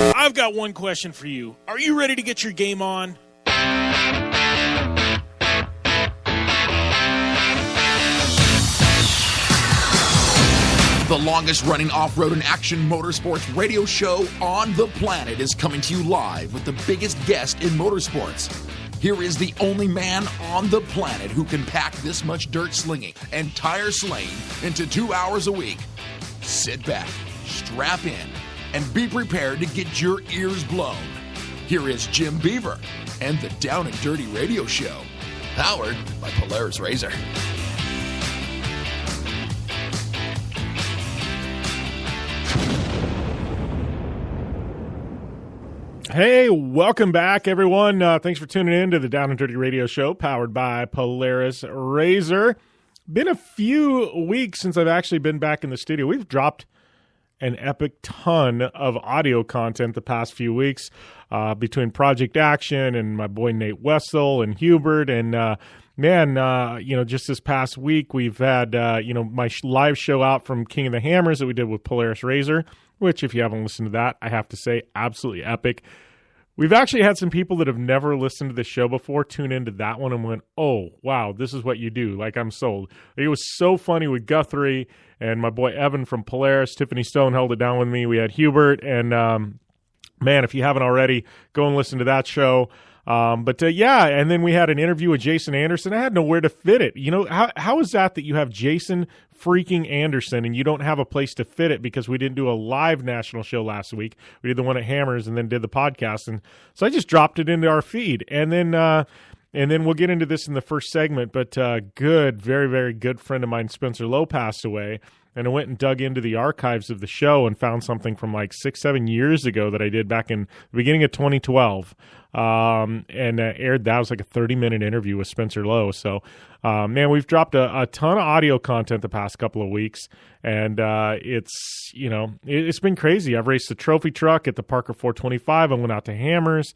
I've got one question for you. Are you ready to get your game on? The longest-running off-road and action motorsports radio show on the planet is coming to you live with the biggest guest in motorsports. Here is the only man on the planet who can pack this much dirt slinging and tire slaying into 2 hours a week. Sit back, strap in, and be prepared to get your ears blown. Here is Jim Beaver and the Down and Dirty Radio Show, powered by Polaris Razor. Hey, welcome back, everyone. Thanks for tuning in to the Down and Dirty Radio Show, powered by Polaris Razor. Been a few weeks since I've actually been back in the studio. We've dropped an epic ton of audio content the past few weeks between Project Action and my boy Nate Wessel and Hubert. And, just this past week, we've had, my live show out from King of the Hammers that we did with Polaris Razor, which, if you haven't listened to that, I have to say, absolutely epic. We've actually had some people that have never listened to the show before tune into that one and went, oh, wow, this is what you do. Like, I'm sold. It was so funny with Guthrie and my boy Evan from Polaris. Tiffany Stone held it down with me. We had Hubert. And, man, if you haven't already, go and listen to that show. And then we had an interview with Jason Anderson. I had nowhere to fit it. You know, how is that you have Jason freaking Anderson and you don't have a place to fit it because we didn't do a live national show last week. We did the one at Hammers and then did the podcast. And so I just dropped it into our feed. And then we'll get into this in the first segment. But very, very good friend of mine, Spencer Lowe, passed away. And I went and dug into the archives of the show and found something from like 6-7 years ago that I did back in the beginning of 2012. Aired that. It was like a 30-minute interview with Spencer Lowe. So, we've dropped a ton of audio content the past couple of weeks, and it's been crazy. I've raced the trophy truck at the Parker 425. I went out to Hammers.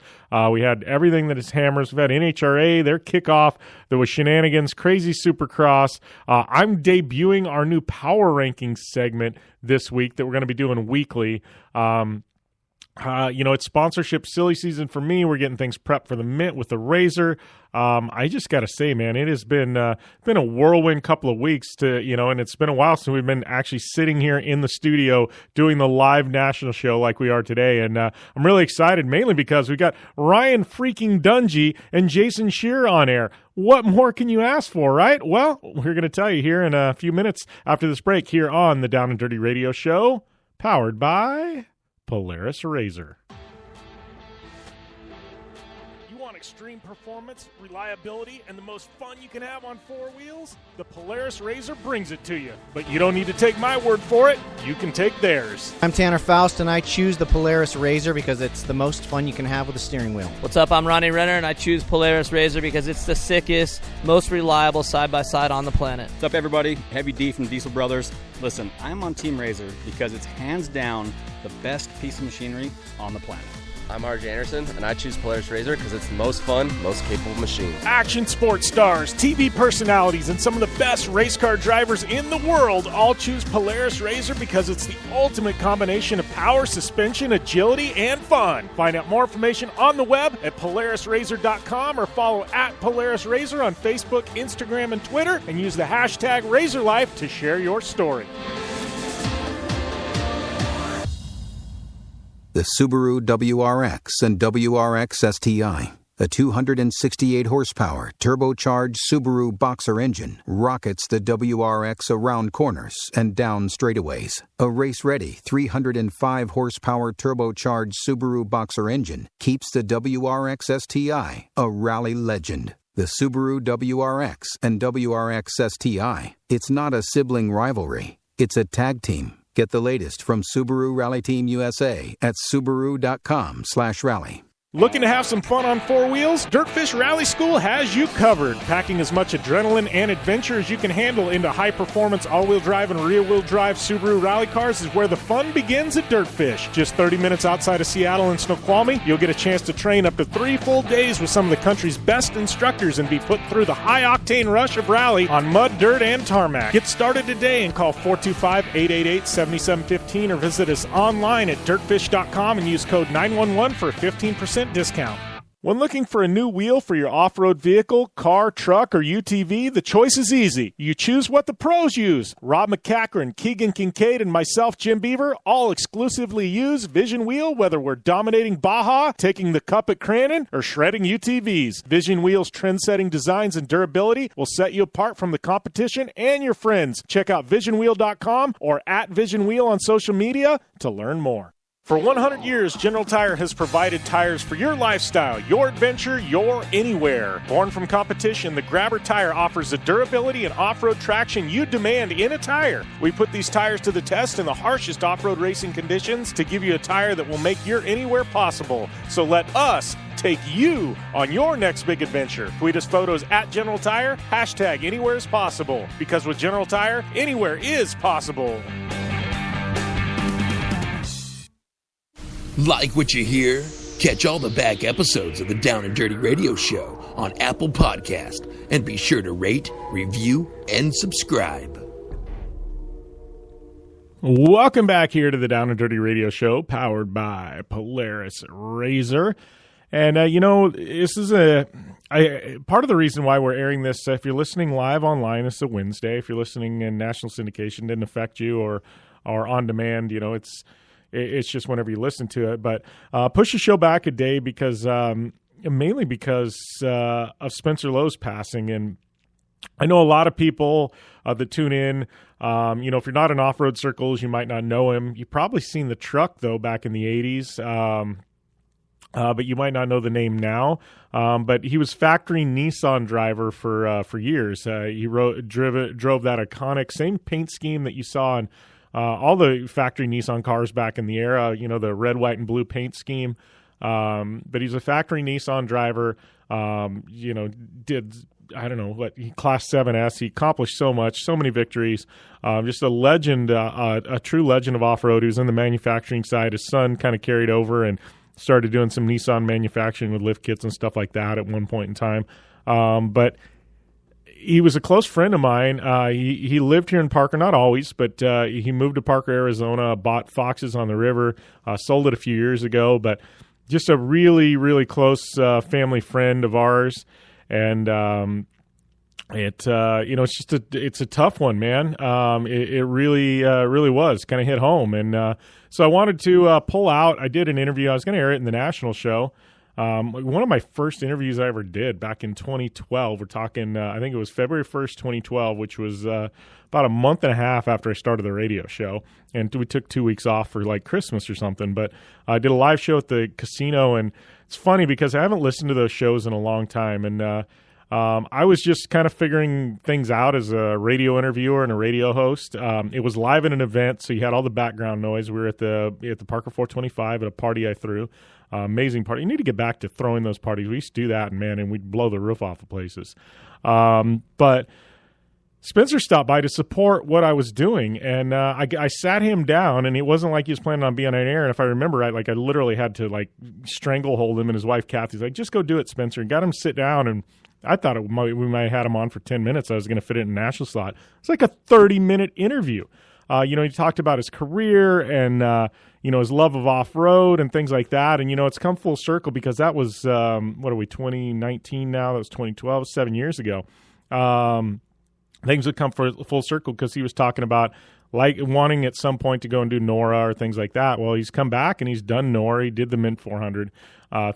We had everything that is Hammers. We've had NHRA, their kickoff. There was shenanigans, crazy Supercross. I'm debuting our new power rankings segment this week that we're going to be doing weekly. It's sponsorship silly season for me. We're getting things prepped for the Mint with the Razor. I just got to say, man, it has been a whirlwind couple of weeks and it's been a while since we've been actually sitting here in the studio doing the live national show like we are today. And I'm really excited, mainly because we got Ryan freaking Dungey and Jason Scherer on air. What more can you ask for, right? Well, we're going to tell you here in a few minutes after this break here on the Down and Dirty Radio Show, powered by Polaris Razor. You want extreme performance, reliability, and the most fun you can have on four wheels? The Polaris Razor brings it to you. But you don't need to take my word for it. You can take theirs. I'm Tanner Faust, and I choose the Polaris Razor because it's the most fun you can have with a steering wheel. What's up? I'm Ronnie Renner, and I choose Polaris Razor because it's the sickest, most reliable side-by-side on the planet. What's up, everybody? Heavy D from Diesel Brothers. Listen, I'm on Team Razor because it's hands down the best piece of machinery on the planet. I'm RJ Anderson, and I choose Polaris Razor because it's the most fun, most capable machine. Action sports stars, TV personalities, and some of the best race car drivers in the world all choose Polaris Razor because it's the ultimate combination of power, suspension, agility, and fun. Find out more information on the web at PolarisRazor.com or follow at Polaris Razor on Facebook, Instagram, and Twitter, and use the hashtag RazorLife to share your story. The Subaru WRX and WRX STI, a 268-horsepower turbocharged Subaru Boxer engine, rockets the WRX around corners and down straightaways. A race-ready 305-horsepower turbocharged Subaru Boxer engine keeps the WRX STI a rally legend. The Subaru WRX and WRX STI, it's not a sibling rivalry, it's a tag team. Get the latest from Subaru Rally Team USA at Subaru.com/rally. Looking to have some fun on four wheels? Dirtfish Rally School has you covered. Packing as much adrenaline and adventure as you can handle into high-performance all-wheel drive and rear-wheel drive Subaru rally cars is where the fun begins at Dirtfish. Just 30 minutes outside of Seattle in Snoqualmie, you'll get a chance to train up to 3 full days with some of the country's best instructors and be put through the high-octane rush of rally on mud, dirt, and tarmac. Get started today and call 425-888-7715 or visit us online at dirtfish.com and use code 911 for a 15% discount. When looking for a new wheel for your off-road vehicle, car, truck, or UTV, the choice is easy. You choose what the pros use. Rob McCachran, Keegan Kincaid, and myself, Jim Beaver, all exclusively use Vision Wheel, whether we're dominating Baja, taking the cup at Crandon, or shredding UTVs. Vision Wheel's trend-setting designs and durability will set you apart from the competition and your friends. Check out visionwheel.com or at Vision Wheel on social media to learn more. For 100 years, General Tire has provided tires for your lifestyle, your adventure, your anywhere. Born from competition, the Grabber tire offers the durability and off-road traction you demand in a tire. We put these tires to the test in the harshest off-road racing conditions to give you a tire that will make your anywhere possible. So let us take you on your next big adventure. Tweet us photos at General Tire, hashtag anywhere is possible. Because with General Tire, anywhere is possible. Like what you hear? Catch all the back episodes of the Down and Dirty Radio Show on Apple Podcast, and be sure to rate, review, and subscribe. Welcome back here to the Down and Dirty Radio Show, powered by Polaris Razor. And, this is part of the reason why we're airing this. If you're listening live online, it's a Wednesday. If you're listening in national syndication, it didn't affect you, or on demand, it's just whenever you listen to it. But push the show back a day mainly because of Spencer Lowe's passing. And I know a lot of people that tune in, if you're not in off-road circles, you might not know him. You've probably seen the truck, though, back in the 80s. But you might not know the name now. But he was factory Nissan driver for years. He drove that iconic same paint scheme that you saw in all the factory Nissan cars back in the era, the red, white, and blue paint scheme. But he's a factory Nissan driver, did, Class 7S. He accomplished so much, so many victories. Just a legend, a true legend of off-road. He was in the manufacturing side. His son kind of carried over and started doing some Nissan manufacturing with lift kits and stuff like that at one point in time. But he was a close friend of mine. He lived here in Parker, not always, but he moved to Parker, Arizona, bought Foxes on the River, sold it a few years ago, but just a really, really close family friend of ours. And it's a tough one, man. It really was kind of hit home. And so I wanted to pull out. I did an interview. I was going to air it in the national show. One of my first interviews I ever did back in 2012. We're talking, I think it was February 1st, 2012, which was about a month and a half after I started the radio show. And we took 2 weeks off for like Christmas or something. But I did a live show at the casino, and it's funny because I haven't listened to those shows in a long time. And I was just kind of figuring things out as a radio interviewer and a radio host. It was live at an event, so you had all the background noise. We were at the Parker 425 at a party I threw. Amazing party. You need to get back to throwing those parties. We used to do that, and we'd blow the roof off of places. But Spencer stopped by to support what I was doing, and I sat him down, and it wasn't like he was planning on being on air. And if I remember right, I literally had to stranglehold him, and his wife Kathy's like, "Just go do it, Spencer," and got him to sit down. And I thought we might have had him on for 10 minutes. I was going to fit it in a national slot. It's like a 30-minute interview. He talked about his career and his love of off-road and things like that. And, it's come full circle because that was, 2019 now? That was 2012, 7 years ago. Things would come full circle because he was talking about wanting at some point to go and do NORA or things like that. Well, he's come back and he's done NORA. He did the Mint 400,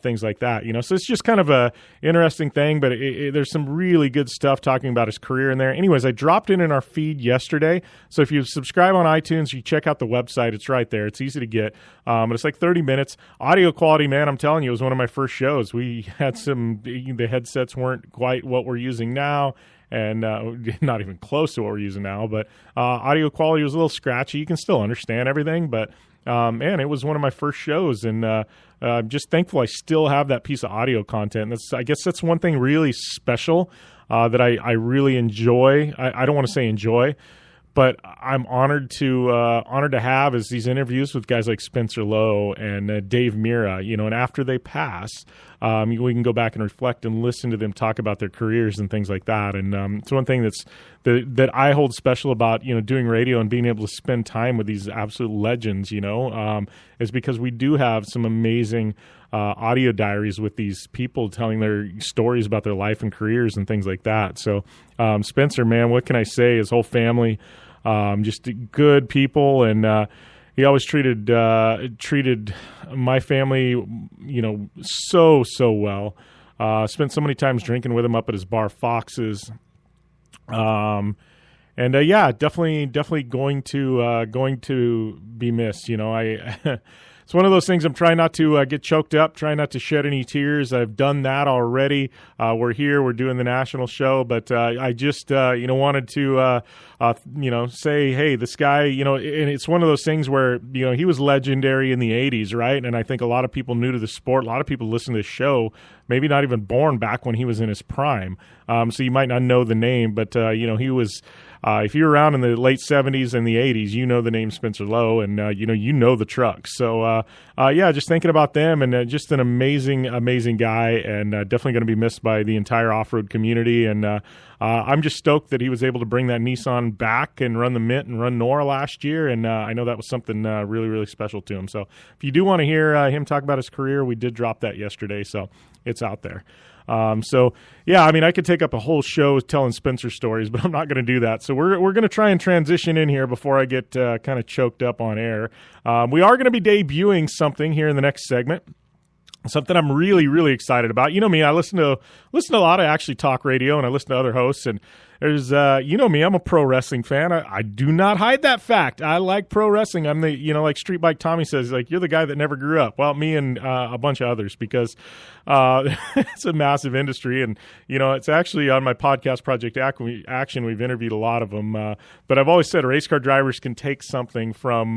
things like that. So it's just kind of a interesting thing, but there's some really good stuff talking about his career in there. Anyways, I dropped in our feed yesterday. So if you subscribe on iTunes, you check out the website. It's right there. It's easy to get, but it's like 30 minutes. Audio quality, man, I'm telling you, it was one of my first shows. We had the headsets weren't quite what we're using now, and not even close to what we're using now, but audio quality was a little scratchy. You can still understand everything, but Man, it was one of my first shows, and I'm just thankful I still have that piece of audio content. I guess that's one thing really special that I really enjoy. I don't want to say enjoy, but I'm honored to have is these interviews with guys like Spencer Lowe and Dave Mira, and after they pass, we can go back and reflect and listen to them talk about their careers and things like that. And it's one thing that I hold special about, doing radio and being able to spend time with these absolute legends, is because we do have some amazing audio diaries with these people telling their stories about their life and careers and things like that. So Spencer, man, what can I say? His whole family, just good people, and he always treated my family, so well. Spent so many times drinking with him up at his bar Fox's. Definitely going to be missed. It's one of those things I'm trying not to get choked up, trying not to shed any tears. I've done that already. We're here, we're doing the national show, but I just, wanted to, say, hey, this guy, and it's one of those things where, he was legendary in the 80s, right? And I think a lot of people new to the sport, a lot of people listen to this show, maybe not even born back when he was in his prime. So you might not know the name, but, he was... if you're around in the late 70s and the 80s, the name Spencer Lowe, and the trucks. So just thinking about them, and just an amazing guy, and definitely going to be missed by the entire off-road community. And I'm just stoked that he was able to bring that Nissan back and run the Mint and run Nora last year, and I know that was something really, really special to him. So if you do want to hear him talk about his career, we did drop that yesterday, so it's out there. I could take up a whole show telling Spencer stories, but I'm not going to do that. So we're going to try and transition in here before I get kind of choked up on air. We are going to be debuting something here in the next segment. Something I'm really, really excited about. You know me, I listen to a lot of actually talk radio, and I listen to other hosts, and there's, me, I'm a pro wrestling fan. I do not hide that fact. I like pro wrestling. I'm the, like Street Bike Tommy says, like, you're the guy that never grew up. Well, me and a bunch of others, because it's a massive industry, and, it's actually on my podcast, Project Action, we've interviewed a lot of them. But I've always said race car drivers can take something from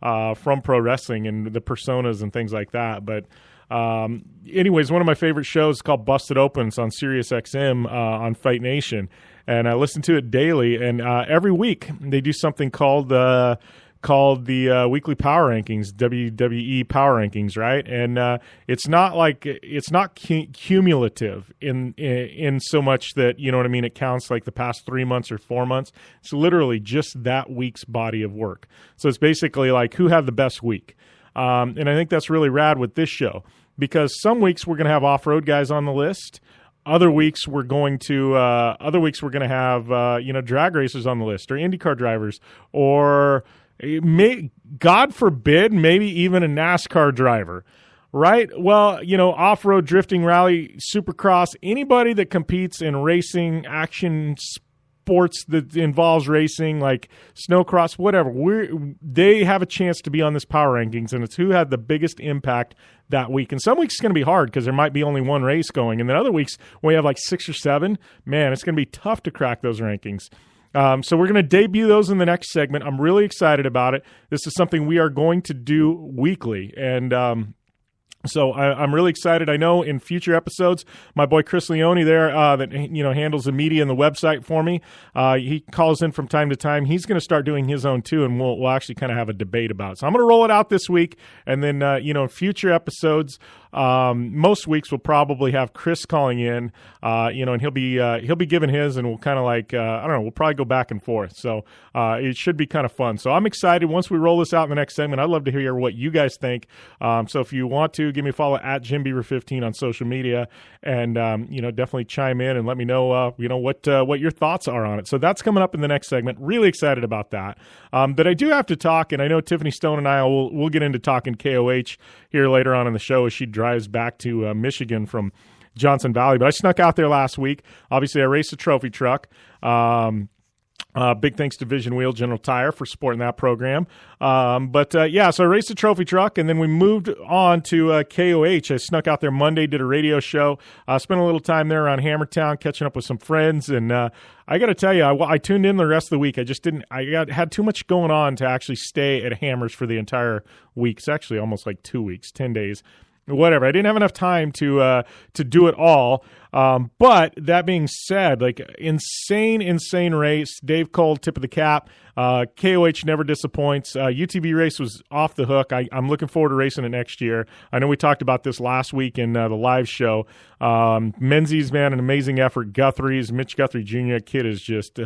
pro wrestling and the personas and things like that. But anyways, one of my favorite shows is called Busted Open. It's on Sirius XM on Fight Nation, and I listen to it daily. And every week they do something called the Weekly Power Rankings, WWE Power Rankings, right? And it's not cumulative in so much that, it counts like the past 3 months or 4 months. It's literally just that week's body of work. So it's basically like who had the best week. And I think that's really rad with this show, because some weeks we're going to have off-road guys on the list. Other weeks we're going to have drag racers on the list, or IndyCar drivers, or God forbid, maybe even a NASCAR driver. Right? Well, off-road, drifting, rally, Supercross, anybody that competes in racing, action sports that involves racing, like snowcross, whatever, they have a chance to be on this power rankings, and it's who had the biggest impact that week. And some weeks it's going to be hard because there might be only one race going, and then other weeks when we have like 6 or 7, man, it's going to be tough to crack those rankings. So we're going to debut those in the next segment. I'm really excited about it. This is something we are going to do weekly, and so I'm really excited. I know in future episodes, my boy Chris Leone there, that handles the media and the website for me, he calls in from time to time. He's going to start doing his own too, and we'll actually kind of have a debate about it. So I'm going to roll it out this week, and then in future episodes, most weeks we'll probably have Chris calling in, and he'll be giving his, and we'll kind of like we'll probably go back and forth. So it should be kind of fun. So I'm excited. Once we roll this out in the next segment, I'd love to hear what you guys think. So if you want to, give me a follow at Jim Beaver 15 on social media, and definitely chime in and let me know what your thoughts are on it. So that's coming up in the next segment. Really excited about that. But I do have to talk, and I know Tiffany Stone and I we'll get into talking KOH here later on in the show as she drives back to Michigan from Johnson Valley. But I snuck out there last week. Obviously, I raced a trophy truck. Big thanks to Vision Wheel General Tire for supporting that program. So I raced the trophy truck, and then we moved on to KOH. I snuck out there Monday, did a radio show, spent a little time there around Hammertown, catching up with some friends, and I got to tell you, I tuned in the rest of the week. Had too much going on to actually stay at Hammers for the entire week. It's actually almost like 2 weeks, 10 days. Whatever. I didn't have enough time to do it all. But that being said, like insane race. Dave Cole, tip of the cap. KOH never disappoints. UTV race was off the hook. I'm looking forward to racing it next year. I know we talked about this last week in the live show. Menzies, man, an amazing effort. Guthrie's, Mitch Guthrie Jr. Kid is just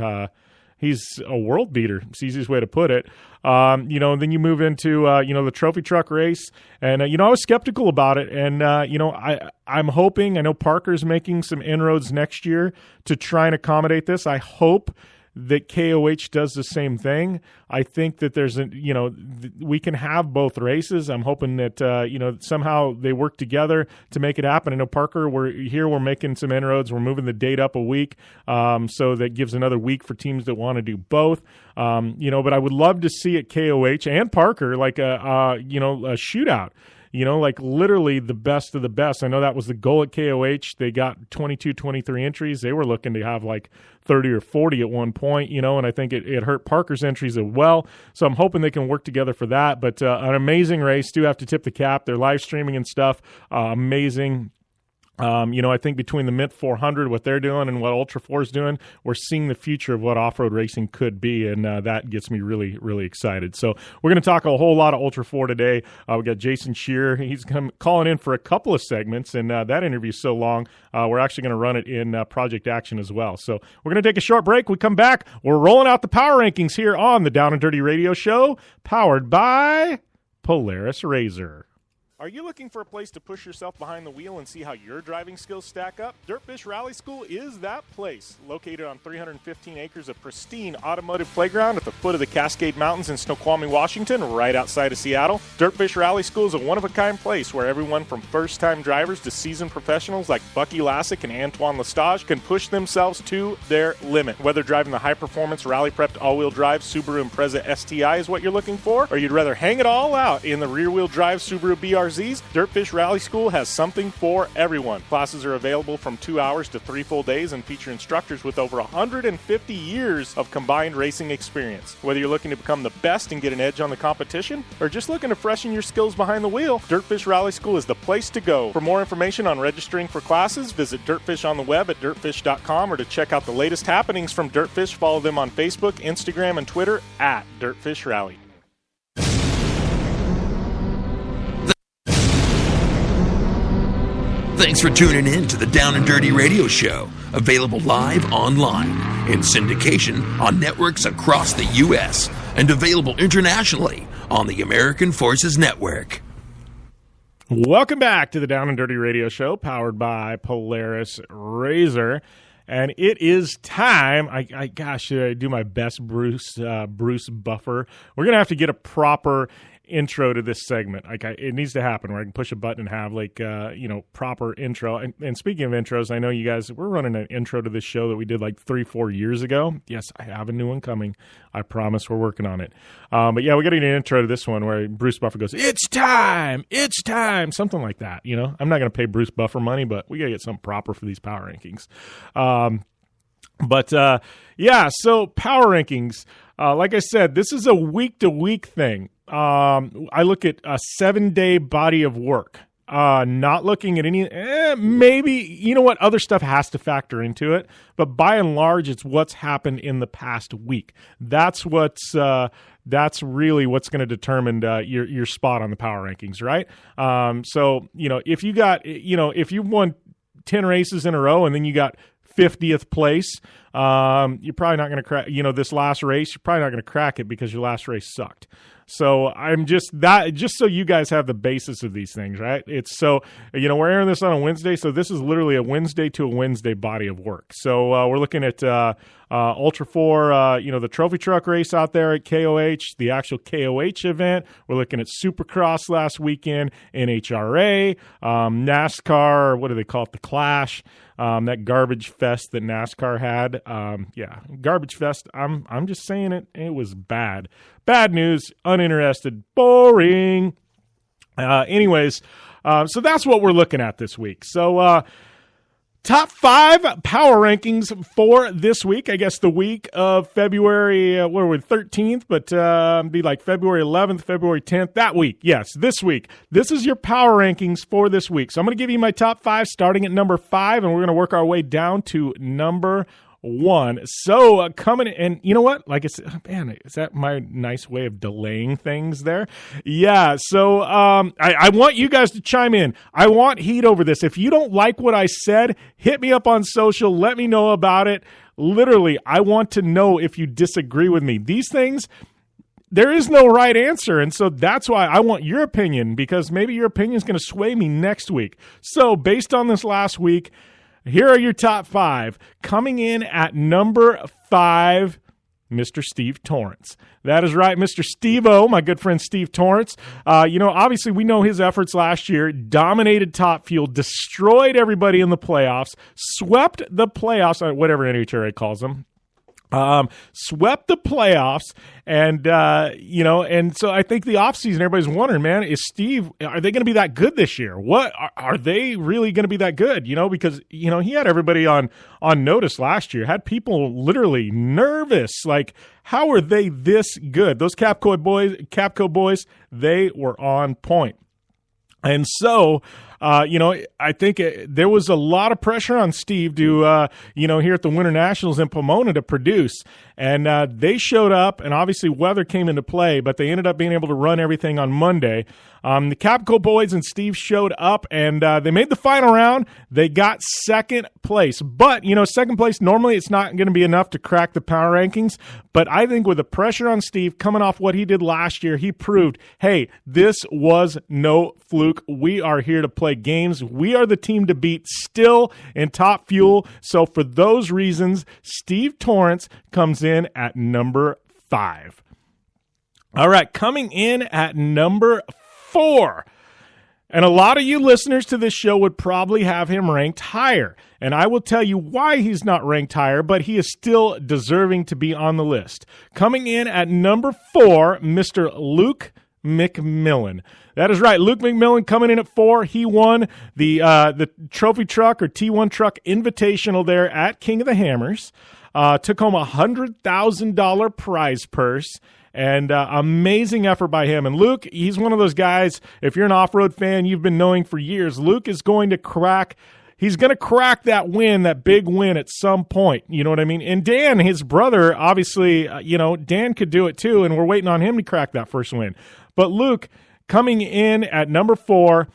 he's a world beater. It's the easiest way to put it. Then you move into, the trophy truck race. And, I was skeptical about it. And, I'm hoping, I know Parker's making some inroads next year to try and accommodate this. I hope that KOH does the same thing. I think that there's we can have both races. I'm hoping that, somehow they work together to make it happen. I know Parker, we're making some inroads. We're moving the date up a week. So that gives another week for teams that want to do both. But I would love to see at KOH and Parker, like a shootout. Like literally the best of the best. I know that was the goal at KOH. They got 22, 23 entries. They were looking to have like 30 or 40 at one point, and I think it hurt Parker's entries as well. So I'm hoping they can work together for that. But an amazing race. Do have to tip the cap. They're live streaming and stuff. Amazing. I think between the Mint 400, what they're doing, and what Ultra 4 is doing, we're seeing the future of what off-road racing could be, and that gets me really, really excited. So we're going to talk a whole lot of Ultra 4 today. We got Jason Scherer. He's calling in for a couple of segments, and that interview's so long, we're actually going to run it in Project Action as well. So we're going to take a short break. We come back. We're rolling out the power rankings here on the Down and Dirty Radio Show, powered by Polaris RZR. Are you looking for a place to push yourself behind the wheel and see how your driving skills stack up? Dirtfish Rally School is that place. Located on 315 acres of pristine automotive playground at the foot of the Cascade Mountains in Snoqualmie, Washington, right outside of Seattle, Dirtfish Rally School is a one-of-a-kind place where everyone from first-time drivers to seasoned professionals like Bucky Lassick and Antoine Lestage can push themselves to their limit. Whether driving the high-performance rally-prepped all-wheel drive Subaru Impreza STI is what you're looking for, or you'd rather hang it all out in the rear-wheel drive Subaru BRZs, Dirtfish Rally School has something for everyone. Classes are available from 2 hours to 3 full days and feature instructors with over 150 years of combined racing experience. Whether you're looking to become the best and get an edge on the competition, or just looking to freshen your skills behind the wheel, Dirtfish Rally School is the place to go. For more information on registering for classes, visit Dirtfish on the web at dirtfish.com, or to check out the latest happenings from Dirtfish, follow them on Facebook, Instagram, and Twitter at Dirtfish Rally. Thanks for tuning in to the Down and Dirty Radio Show, available live online, in syndication on networks across the U.S., and available internationally on the American Forces Network. Welcome back to the Down and Dirty Radio Show, powered by Polaris RZR. And it is time. Should I do my best Bruce Buffer? We're going to have to get a proper intro to this segment. It needs to happen where I can push a button and have proper intro. And speaking of intros, I know you guys, we're running an intro to this show that we did like 3-4 years ago. Yes, I have a new one coming. I promise we're working on it. But yeah, we got to get an intro to this one where Bruce Buffer goes, it's time, something like that. I'm not going to pay Bruce Buffer money, but we got to get something proper for these power rankings. So power rankings, like I said, this is a week-to-week thing. I look at a 7-day body of work, not looking at any, maybe, other stuff has to factor into it, but by and large, it's what's happened in the past week. That's really what's going to determine your spot on the power rankings, right? If you won 10 races in a row and then you got 50th place, you're probably not going to crack, this last race, you're probably not going to crack it because your last race sucked. So I'm just so you guys have the basis of these things, right? It's so, we're airing this on a Wednesday, so this is literally a Wednesday to a Wednesday body of work. So we're looking at Ultra 4, the trophy truck race out there at KOH, the actual KOH event. We're looking at Supercross last weekend, NHRA, NASCAR, what do they call it, the Clash, that garbage fest that NASCAR had. Garbage fest. I'm just saying it was bad. Bad news, uninterested, boring. Anyways, so that's what we're looking at this week. So top 5 power rankings for this week. I guess the week of February, 13th, but be like February 11th, February 10th, that week. Yes, this week. This is your power rankings for this week. So I'm going to give you my top 5 starting at number 5, and we're going to work our way down to number 1. So coming, and you know what? Like I said, man, is that my nice way of delaying things there? Yeah. So I want you guys to chime in. I want heat over this. If you don't like what I said, hit me up on social. Let me know about it. Literally, I want to know if you disagree with me. These things, there is no right answer, and so that's why I want your opinion, because maybe your opinion is going to sway me next week. So based on this last week, here are your top 5. Coming in at number 5, Mr. Steve Torrence. That is right, Mr. Steve-O, my good friend Steve Torrence. Obviously we know his efforts last year, dominated Top Fuel, destroyed everybody in the playoffs, swept the playoffs, whatever NHRA calls them. Swept the playoffs, and and so I think the offseason, everybody's wondering, man, are they going to be that good this year? What are they really going to be that good? Because he had everybody on notice last year, had people literally nervous, like, how are they this good? Those Capco boys, they were on point. And so, I think there was a lot of pressure on Steve to, here at the Winter Nationals in Pomona to produce. And they showed up, and obviously weather came into play, but they ended up being able to run everything on Monday. The Capco boys and Steve showed up, and they made the final round. They got second place. But, second place, normally it's not going to be enough to crack the power rankings. But I think with the pressure on Steve coming off what he did last year, he proved, hey, this was no fluke. We are here to play games. We are the team to beat still in Top Fuel. So for those reasons, Steve Torrence comes in at number 5. All right, coming in at number 4. And a lot of you listeners to this show would probably have him ranked higher. And I will tell you why he's not ranked higher, but he is still deserving to be on the list. Coming in at number 4, Mr. Luke McMillan. That is right. Luke McMillan coming in at 4. He won the trophy truck or T1 truck invitational there at King of the Hammers. Took home a $100,000 prize purse. And amazing effort by him. And Luke, he's one of those guys, if you're an off-road fan you've been knowing for years, Luke is going to crack that win, that big win at some point. You know what I mean? And Dan, his brother, obviously, Dan could do it too, and we're waiting on him to crack that first win. But Luke coming in at number 4,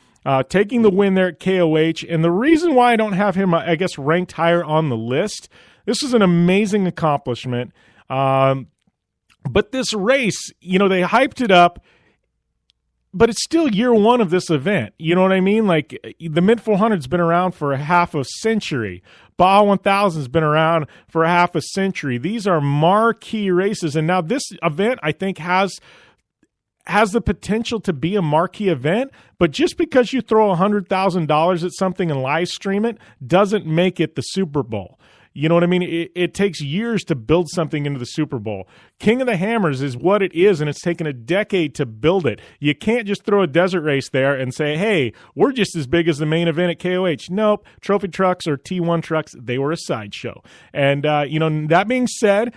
taking the win there at KOH. And the reason why I don't have him, I guess, ranked higher on the list, this is an amazing accomplishment. But this race, they hyped it up, but it's still year one of this event. You know what I mean? Like, the Mid-400's been around for a half a century. Baja 1000's been around for a half a century. These are marquee races. And now this event, I think, has the potential to be a marquee event, but just because you throw $100,000 at something and live stream it doesn't make it the Super Bowl. You know what I mean? It takes years to build something into the Super Bowl. King of the Hammers is what it is, and it's taken a decade to build it. You can't just throw a desert race there and say, hey, we're just as big as the main event at KOH. Nope. Trophy trucks or T1 trucks, they were a sideshow. And, that being said,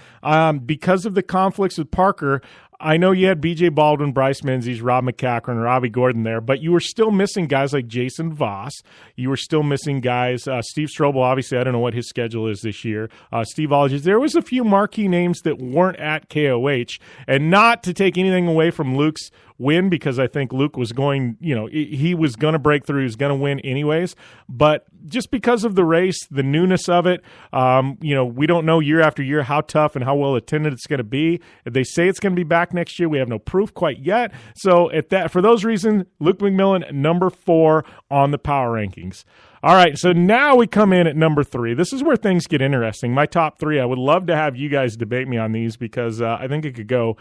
because of the conflicts with Parker, I know you had B.J. Baldwin, Bryce Menzies, Rob McCachran, Robbie Gordon there, but you were still missing guys like Jason Voss. You were still missing guys. Steve Strobel, obviously, I don't know what his schedule is this year. Steve Olges. There was a few marquee names that weren't at KOH, and not to take anything away from Luke's win because I think Luke was going, he was going to break through. He was going to win anyways. But just because of the race, the newness of it, we don't know year after year how tough and how well attended it's going to be. If they say it's going to be back next year, we have no proof quite yet. So for those reasons, Luke McMillan, number 4 on the power rankings. All right, so now we come in at number 3. This is where things get interesting. My top 3, I would love to have you guys debate me on these because I think it could go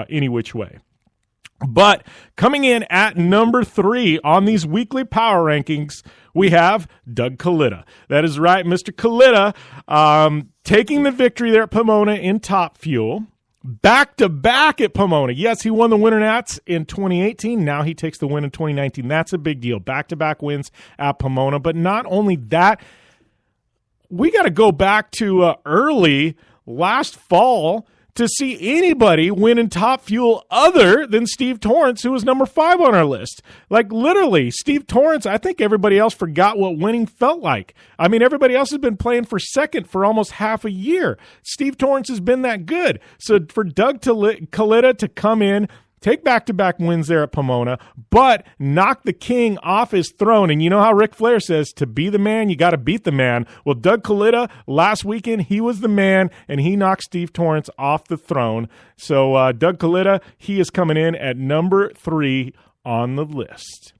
any which way. But coming in at number 3 on these weekly power rankings, we have Doug Kalitta. That is right, Mr. Kalitta taking the victory there at Pomona in Top Fuel. Back-to-back at Pomona. Yes, he won the Winter Nats in 2018. Now he takes the win in 2019. That's a big deal. Back-to-back wins at Pomona. But not only that, we got to go back to early last fall to see anybody win in Top Fuel other than Steve Torrence, who was number 5 on our list. Like, literally, Steve Torrence, I think everybody else forgot what winning felt like. I mean, everybody else has been playing for second for almost half a year. Steve Torrence has been that good. So for Doug Kalitta to come in, take back-to-back wins there at Pomona, but knock the king off his throne. And you know how Ric Flair says, to be the man, you got to beat the man. Well, Doug Kalitta, last weekend, he was the man, and he knocked Steve Torrence off the throne. So Doug Kalitta, he is coming in at number 3 on the list.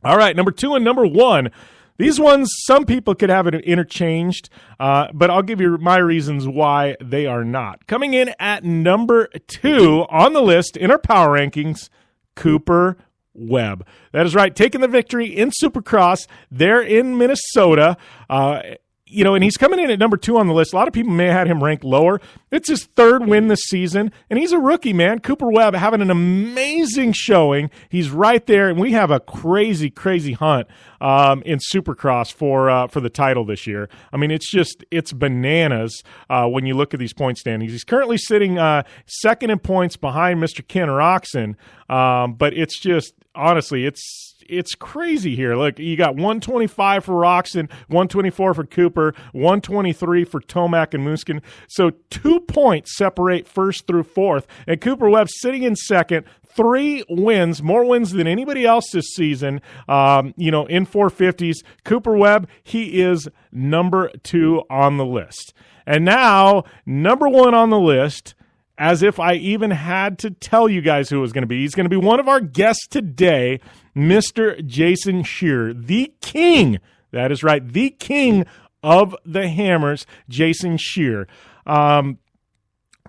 All right, number 2 and number 1. These ones, some people could have it interchanged, but I'll give you my reasons why they are not. Coming in at number 2 on the list in our power rankings, Cooper Webb. That is right, taking the victory in Supercross there in Minnesota. And he's coming in at number 2 on the list. A lot of people may have had him ranked lower. It's his 3rd win this season, and he's a rookie, man. Cooper Webb having an amazing showing. He's right there, and we have a crazy, crazy hunt in Supercross for the title this year. I mean, it's bananas when you look at these point standings. He's currently sitting second in points behind Mr. Ken Roxon, but it's just, honestly, it's crazy here. Look, you got 125 for Roxon, 124 for Cooper, 123 for Tomac and Muskin. So 2 points separate first through fourth. And Cooper Webb sitting in second, 3 wins, more wins than anybody else this season, in 450s. Cooper Webb, he is number 2 on the list. And now, number 1 on the list, as if I even had to tell you guys who it was going to be. He's going to be one of our guests today, Mr. Jason Scherer, the king. That is right, the king of the hammers, Jason Scherer.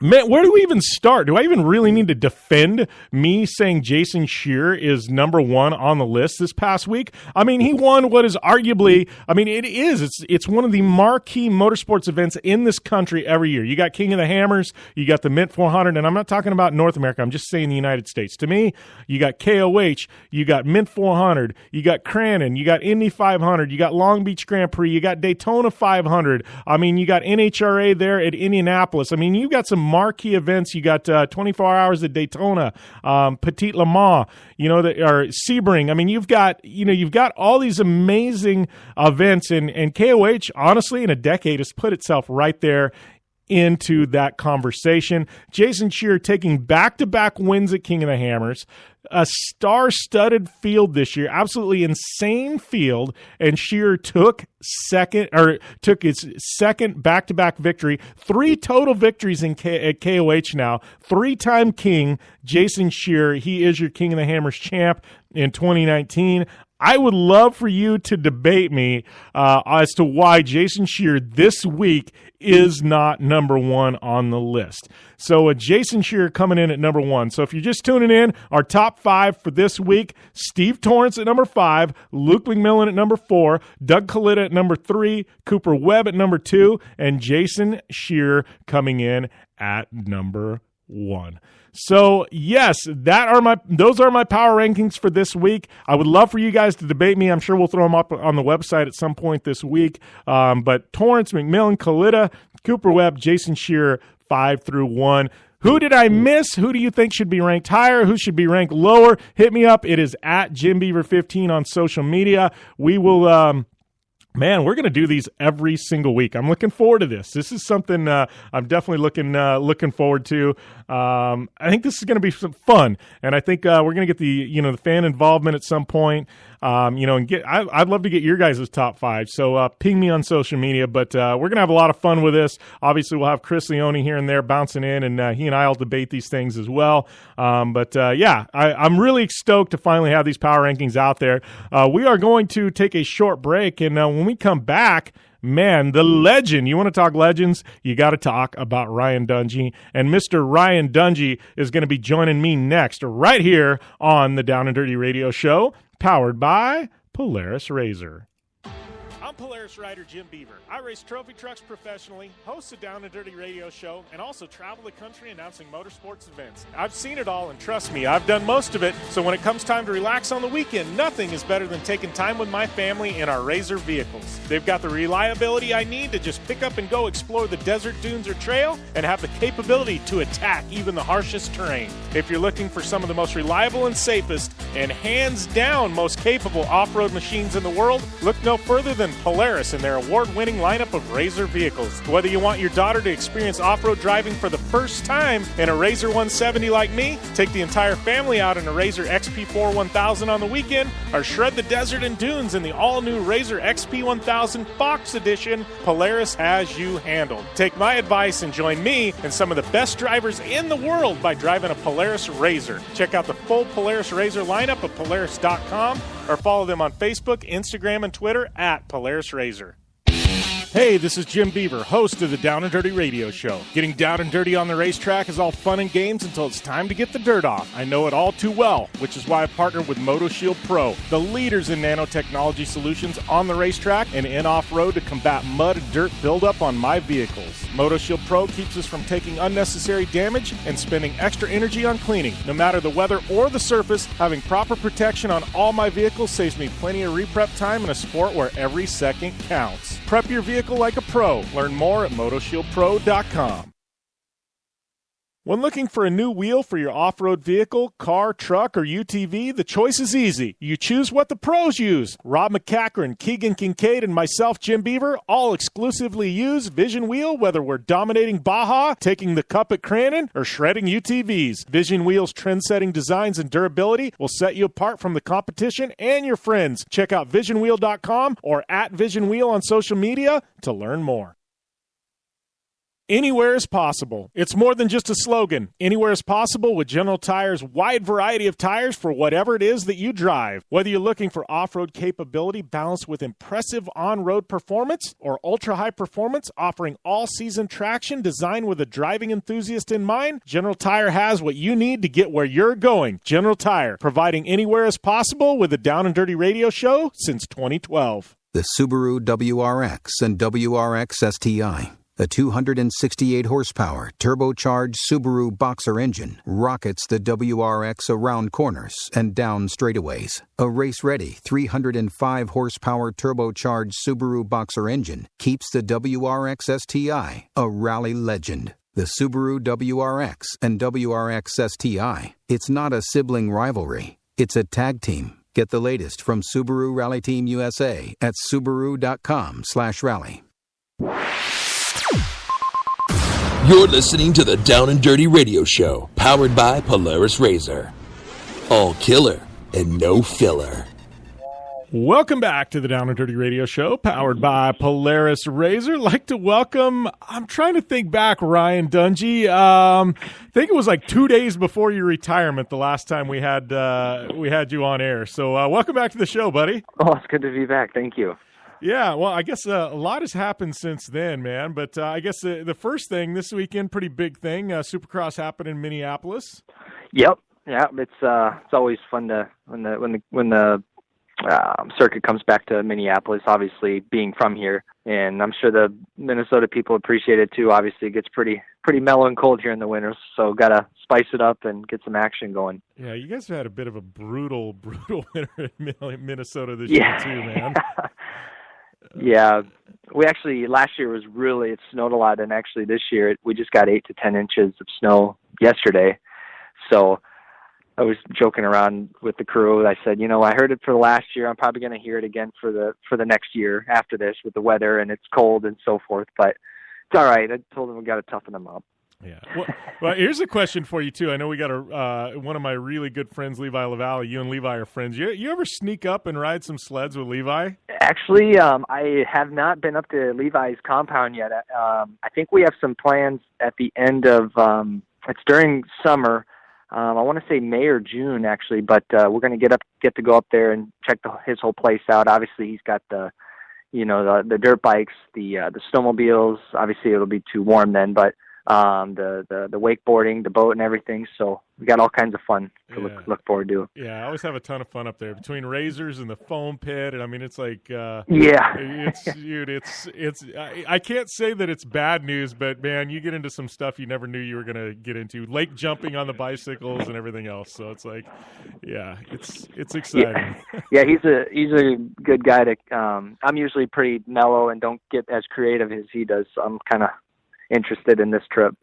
Man, where do we even start? Do I even really need to defend me saying Jason Scherer is number 1 on the list this past week? I mean, he won what is arguably, it's one of the marquee motorsports events in this country every year. You got King of the Hammers, you got the Mint 400, and I'm not talking about North America, I'm just saying the United States. To me, you got KOH, you got Mint 400, you got Crandon, you got Indy 500, you got Long Beach Grand Prix, you got Daytona 500. I mean, you got NHRA there at Indianapolis. I mean, you got some marquee events. You got 24 Hours at Daytona, Petit Le Mans, or Sebring. I mean, you've got all these amazing events, and KOH, honestly, in a decade, has put itself right there into that conversation. Jason Scherer taking back-to-back wins at King of the Hammers, a star-studded field this year, absolutely insane field, and Scherer took his second back-to-back victory, 3 total victories at KOH now, 3-time king, Jason Scherer. He is your King of the Hammers champ in 2019. I would love for you to debate me as to why Jason Scherer this week is not number 1 on the list. So Jason Scherer coming in at number 1. So if you're just tuning in, our top 5 for this week, Steve Torrence at number 5, Luke McMillan at number 4, Doug Kalitta at number 3, Cooper Webb at number 2, and Jason Scherer coming in at number 1. So, yes, those are my power rankings for this week. I would love for you guys to debate me. I'm sure we'll throw them up on the website at some point this week. But Torrence, McMillan, Kalitta, Cooper Webb, Jason Scherer, 5 through 1. Who did I miss? Who do you think should be ranked higher? Who should be ranked lower? Hit me up. It is at Jim Beaver 15 on social media. We will... Man, we're going to do these every single week. I'm looking forward to this. This is something I'm definitely looking forward to. I think this is going to be some fun, and I think we're going to get the fan involvement at some point. And I'd love to get your guys' top 5. So ping me on social media. But we're going to have a lot of fun with this. Obviously, we'll have Chris Leone here and there bouncing in, and he and I will debate these things as well. I'm really stoked to finally have these power rankings out there. We are going to take a short break, and when we come back, man, the legend. You want to talk legends? You got to talk about Ryan Dungey. And Mr. Ryan Dungey is going to be joining me next right here on the Down and Dirty Radio Show, powered by Polaris Razor. I'm Polaris rider Jim Beaver. I race trophy trucks professionally, host a Down and Dirty radio show, and also travel the country announcing motorsports events. I've seen it all, and trust me, I've done most of it. So when it comes time to relax on the weekend, nothing is better than taking time with my family in our Razor vehicles. They've got the reliability I need to just pick up and go explore the desert, dunes, or trail, and have the capability to attack even the harshest terrain. If you're looking for some of the most reliable and safest, and hands down most capable off-road machines in the world, look no further than Polaris and their award-winning lineup of Razor vehicles. Whether you want your daughter to experience off-road driving for the first time in a Razor 170 like me, take the entire family out in a Razor XP4 1000 on the weekend, or shred the desert and dunes in the all-new Razor XP 1000 Fox Edition, Polaris has you handled. Take my advice and join me and some of the best drivers in the world by driving a Polaris Razor. Check out the full Polaris Razor lineup at Polaris.com or follow them on Facebook, Instagram, and Twitter at Polaris Razor. Hey, this is Jim Beaver, host of the Down and Dirty Radio Show. Getting down and dirty on the racetrack is all fun and games until it's time to get the dirt off. I know it all too well, which is why I partnered with MotoShield Pro, the leaders in nanotechnology solutions on the racetrack and in off-road to combat mud and dirt buildup on my vehicles. MotoShield Pro keeps us from taking unnecessary damage and spending extra energy on cleaning. No matter the weather or the surface, having proper protection on all my vehicles saves me plenty of reprep time in a sport where every second counts. Prep your vehicle like a pro. Learn more at MotoShieldPro.com. When looking for a new wheel for your off-road vehicle, car, truck, or UTV, the choice is easy. You choose what the pros use. Rob McCachran, Keegan Kincaid, and myself, Jim Beaver, all exclusively use Vision Wheel, whether we're dominating Baja, taking the cup at Crandon, or shredding UTVs. Vision Wheel's trend-setting designs and durability will set you apart from the competition and your friends. Check out VisionWheel.com or at Vision Wheel on social media to learn more. Anywhere is possible. It's more than just a slogan. Anywhere is possible with General Tire's wide variety of tires for whatever it is that you drive. Whether you're looking for off-road capability balanced with impressive on-road performance or ultra-high performance offering all-season traction designed with a driving enthusiast in mind, General Tire has what you need to get where you're going. General Tire, providing anywhere is possible with the Down and Dirty Radio Show since 2012. The Subaru WRX and WRX STI. A 268 horsepower turbocharged Subaru Boxer engine rockets the WRX around corners and down straightaways. A race-ready 305 horsepower turbocharged Subaru Boxer engine keeps the WRX STI a rally legend. The Subaru WRX and WRX STI. It's not a sibling rivalry. It's a tag team. Get the latest from Subaru Rally Team USA at Subaru.com/rally. You're listening to the Down and Dirty Radio Show, powered by Polaris Razor. All killer and no filler. Welcome back to the Down and Dirty Radio Show, powered by Polaris Razor. Like to welcome, I'm trying to think back, Ryan Dungey. I think it was like 2 days before your retirement the last time we had you on air. So welcome back to the show, buddy. Oh, it's good to be back. Thank you. Yeah, well, I guess a lot has happened since then, man. But I guess the first thing this weekend, pretty big thing, Supercross happened in Minneapolis. Yep, yeah, it's always fun to when the circuit comes back to Minneapolis. Obviously, being from here, and I'm sure the Minnesota people appreciate it too. Obviously, it gets pretty mellow and cold here in the winter, so gotta spice it up and get some action going. Yeah, you guys have had a bit of a brutal winter in Minnesota this year too, man. Yeah, we actually, last year it snowed a lot, and actually this year we just got 8 to 10 inches of snow yesterday. So I was joking around with the crew. I said, I heard it for the last year. I'm probably going to hear it again for the next year after this with the weather, and it's cold and so forth. But it's all right. I told them we got to toughen them up. Yeah. Well, here's a question for you too. I know we got one of my really good friends, Levi LaValle. You and Levi are friends. You ever sneak up and ride some sleds with Levi? Actually, I have not been up to Levi's compound yet. I think we have some plans at the end of it's during summer. I want to say May or June actually, but we're going to get to go up there and check his whole place out. Obviously, he's got the dirt bikes, the snowmobiles. Obviously, it'll be too warm then, but the wakeboarding, the boat, and everything. So we got all kinds of fun to look forward to. Yeah, I always have a ton of fun up there between razors and the foam pit, and I mean it's like I can't say that it's bad news, but man, you get into some stuff you never knew you were gonna get into, lake jumping on the bicycles and everything else. So it's like, yeah, it's exciting. Yeah, he's a good guy to. I'm usually pretty mellow and don't get as creative as he does. So I'm kind of interested in this trip.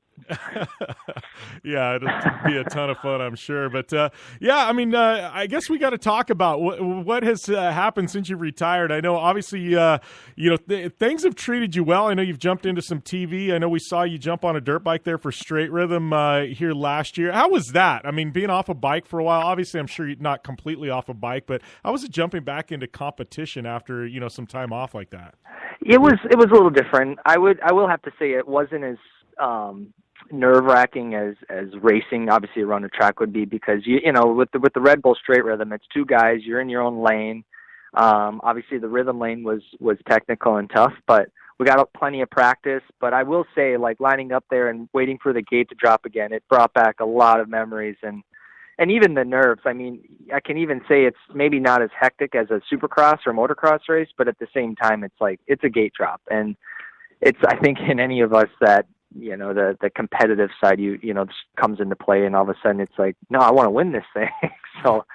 Yeah, it'll be a ton of fun, I'm sure. But yeah, I mean, I guess we got to talk about what has happened since you retired. I know, obviously, things have treated you well. I know you've jumped into some TV. I know we saw you jump on a dirt bike there for Straight Rhythm here last year. How was that? I mean, being off a bike for a while. Obviously, I'm sure you're not completely off a bike, but how was it jumping back into competition after some time off like that? It was a little different. I will have to say it wasn't as nerve-wracking as racing obviously around a track would be, because with the Red Bull Straight Rhythm, it's two guys, you're in your own lane. Obviously the rhythm lane was technical and tough, but we got plenty of practice. But I will say, like, lining up there and waiting for the gate to drop again, it brought back a lot of memories and even the nerves. I mean, I can even say it's maybe not as hectic as a Supercross or motocross race, but at the same time, it's a gate drop. And it's, I think, in any of us that, the competitive side, just comes into play, and all of a sudden it's like, no, I want to win this thing. So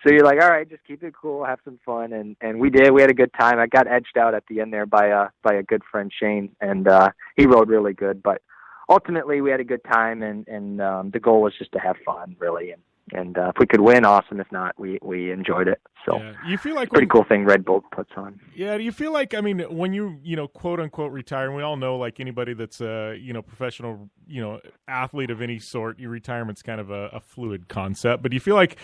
you're like, all right, just keep it cool, have some fun. And we did. We had a good time. I got edged out at the end there by a good friend, Shane, and he rode really good. But ultimately we had a good time, and the goal was just to have fun, really. And if we could win, awesome. If not, we enjoyed it. So yeah. You feel like pretty cool thing Red Bull puts on. Yeah. Do you feel like, I mean, when you quote unquote retire, and we all know, like, anybody that's a professional athlete of any sort, your retirement's kind of a fluid concept. But do you feel like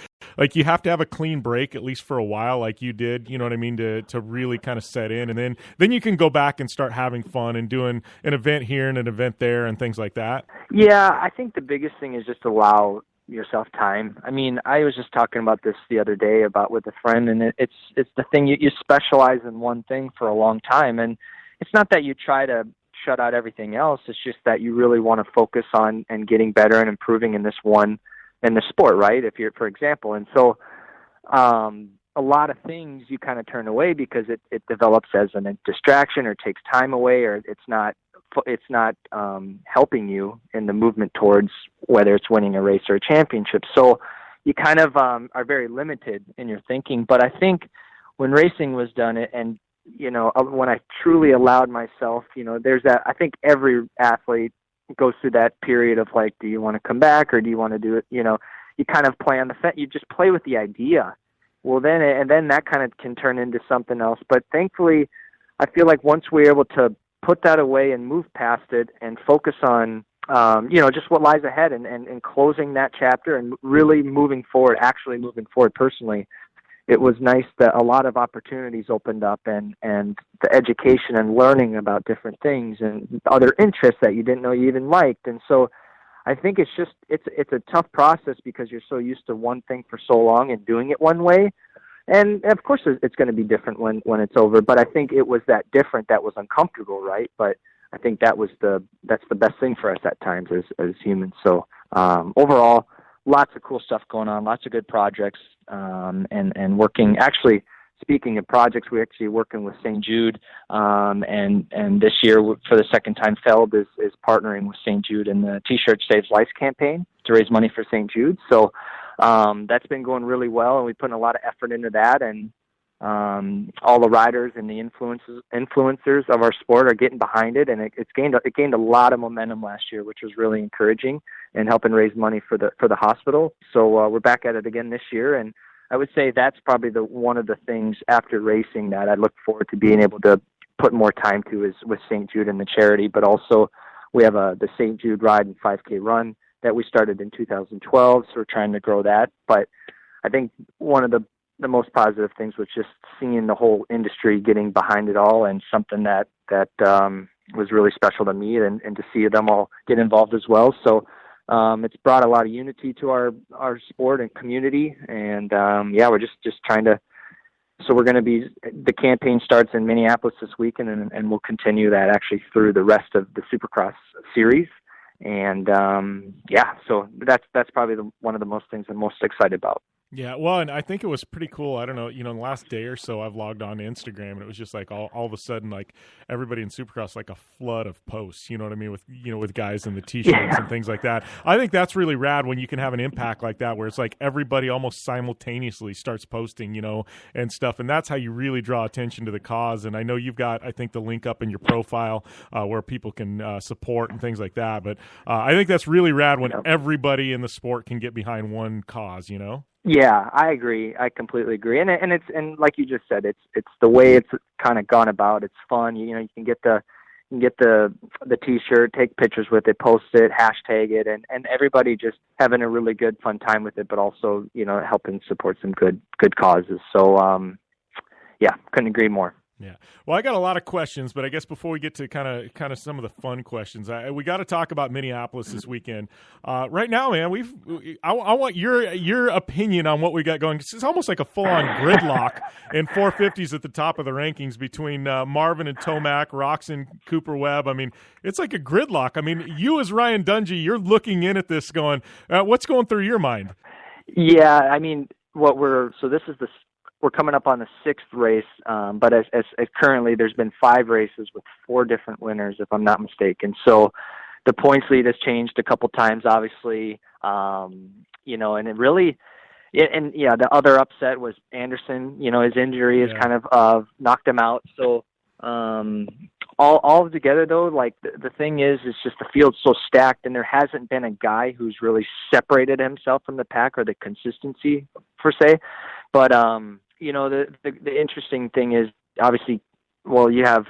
you have to have a clean break at least for a while, like you did? You know what I mean, to really kind of set in, and then you can go back and start having fun and doing an event here and an event there and things like that. Yeah, I think the biggest thing is just allow yourself time. I mean, I was just talking about this the other day with a friend, and it's the thing, you specialize in one thing for a long time, and it's not that you try to shut out everything else. It's just that you really want to focus on and getting better and improving in this one, in the sport, right? If you're, for example, and so a lot of things you kind of turn away because it develops as a distraction or takes time away, or it's not helping you in the movement towards whether it's winning a race or a championship. So you kind of are very limited in your thinking. But I think when racing was done, and when I truly allowed myself, there's that. I think every athlete goes through that period of, like, do you want to come back or do you want to do it? You kind of play on the fence. You just play with the idea. Well, then that kind of can turn into something else. But thankfully, I feel like once we're able to put that away and move past it and focus on, just what lies ahead and closing that chapter and really moving forward, actually moving forward personally, it was nice that a lot of opportunities opened up, and the education and learning about different things and other interests that you didn't know you even liked. And so I think it's a tough process because you're so used to one thing for so long and doing it one way. And of course it's going to be different when it's over, but I think it was that different that was uncomfortable, right? But I think that's the best thing for us at times as humans. So overall, lots of cool stuff going on, lots of good projects, and working. Actually, speaking of projects, we're actually working with St. Jude, and this year for the second time, Feld is partnering with St. Jude in the T-Shirt Saves Lives campaign to raise money for St. Jude. So that's been going really well, and we're putting a lot of effort into that, and all the riders and the influencers of our sport are getting behind it, and it gained a lot of momentum last year, which was really encouraging and helping raise money for the hospital. So we're back at it again this year, and I would say that's probably one of the things after racing that I look forward to being able to put more time to is with St. Jude and the charity, but also we have the St. Jude Ride and 5K Run that we started in 2012, so we're trying to grow that. But I think one of the most positive things was just seeing the whole industry getting behind it all, and something that was really special to me, and to see them all get involved as well. So it's brought a lot of unity to our sport and community, and we're just trying to. So we're going to be, the campaign starts in Minneapolis this weekend, and we'll continue that actually through the rest of the Supercross series. And so that's probably one of the most things I'm most excited about. Yeah, well, and I think it was pretty cool. I don't know, in the last day or so, I've logged on to Instagram, and it was just like all of a sudden, like everybody in Supercross, like a flood of posts. You know what I mean? With guys in the t-shirts and things like that. I think that's really rad when you can have an impact like that, where it's like everybody almost simultaneously starts posting, and stuff, and that's how you really draw attention to the cause. And I know you've got, I think, the link up in your profile where people can support and things like that. But I think that's really rad when everybody in the sport can get behind one cause. Yeah, I agree. I completely agree. And like you just said, it's the way it's kind of gone about. It's fun. You can get the t-shirt, take pictures with it, post it, hashtag it, and everybody just having a really good fun time with it, but also, helping support some good causes. So couldn't agree more. Yeah. Well, I got a lot of questions, but I guess before we get to kind of some of the fun questions, we got to talk about Minneapolis this weekend. Right now, man, I want your opinion on what we got going. It's almost like a full-on gridlock in 450s at the top of the rankings between Marvin and Tomac, Roxon, Cooper Webb. I mean, it's like a gridlock. I mean, you as Ryan Dungey, you're looking in at this going, what's going through your mind? Yeah, I mean, we're coming up on the sixth race, but as currently there's been 5 races with 4 different winners, if I'm not mistaken. So the points lead has changed a couple times, obviously, and it really, the other upset was Anderson. His injury has kind of knocked him out. So all together, though, like the thing is just the field's so stacked, and there hasn't been a guy who's really separated himself from the pack, or the consistency per se. But the interesting thing is, obviously, you have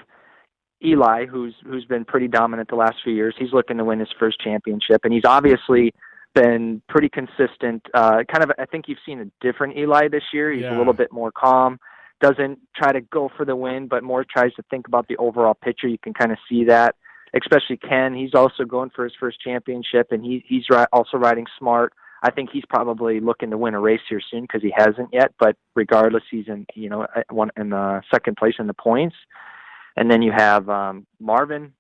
Eli, who's been pretty dominant the last few years. He's looking to win his first championship, and he's obviously been pretty consistent. I think you've seen a different Eli this year. He's a little bit more calm, doesn't try to go for the win, but more tries to think about the overall picture. You can kind of see that, especially Ken. He's also going for his first championship, and he's also riding smart. I think he's probably looking to win a race here soon because he hasn't yet. But regardless, he's in second place in the points. And then you have Marvin.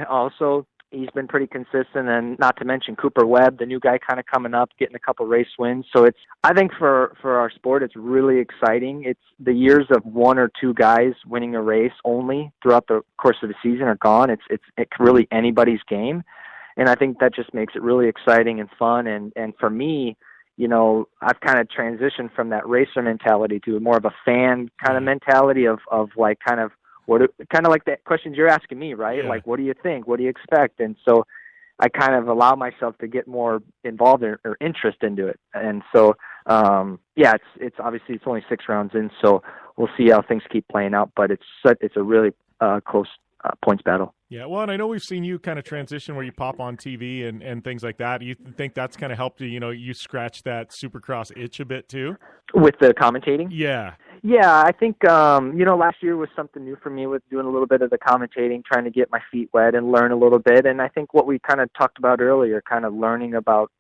Also, he's been pretty consistent, and not to mention Cooper Webb, the new guy, kind of coming up, getting a couple race wins. So I think for our sport, it's really exciting. It's the years of 1 or 2 guys winning a race only throughout the course of the season are gone. It's really anybody's game. And I think that just makes it really exciting and fun. And for me, I've kind of transitioned from that racer mentality to more of a fan kind of mentality of like kind of like the questions you're asking me, right? Yeah. Like, what do you think? What do you expect? And so I kind of allow myself to get more involved or interest into it. And so, it's obviously it's only 6 rounds in, so we'll see how things keep playing out. But it's a really close points battle. Yeah, well, and I know we've seen you kind of transition where you pop on TV and things like that. You think that's kind of helped you scratch that Supercross itch a bit too? With the commentating? Yeah. Yeah, I think, last year was something new for me with doing a little bit of the commentating, trying to get my feet wet and learn a little bit. And I think what we kind of talked about earlier, kind of learning about,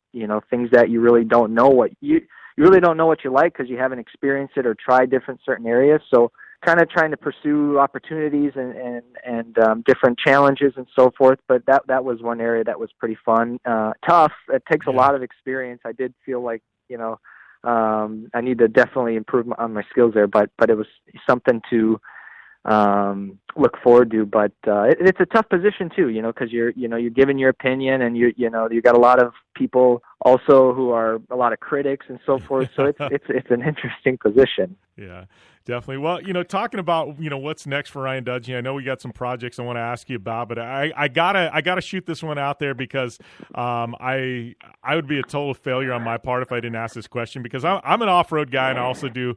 things that you really don't know what you really don't know what you like because you haven't experienced it or tried different certain areas. So kind of trying to pursue opportunities and different challenges and so forth. But that was one area that was pretty fun. Tough. It takes a lot of experience. I did feel like, I need to definitely improve on my skills there, but it was something to look forward to. But it's a tough position too, because you're giving your opinion, and you got a lot of people also who are a lot of critics and so forth. So it's an interesting position. Yeah, definitely. Well, talking about, what's next for Ryan Dungey, I know we got some projects I want to ask you about, but I gotta shoot this one out there because I would be a total failure on my part if I didn't ask this question, because I'm an off-road guy and I also do,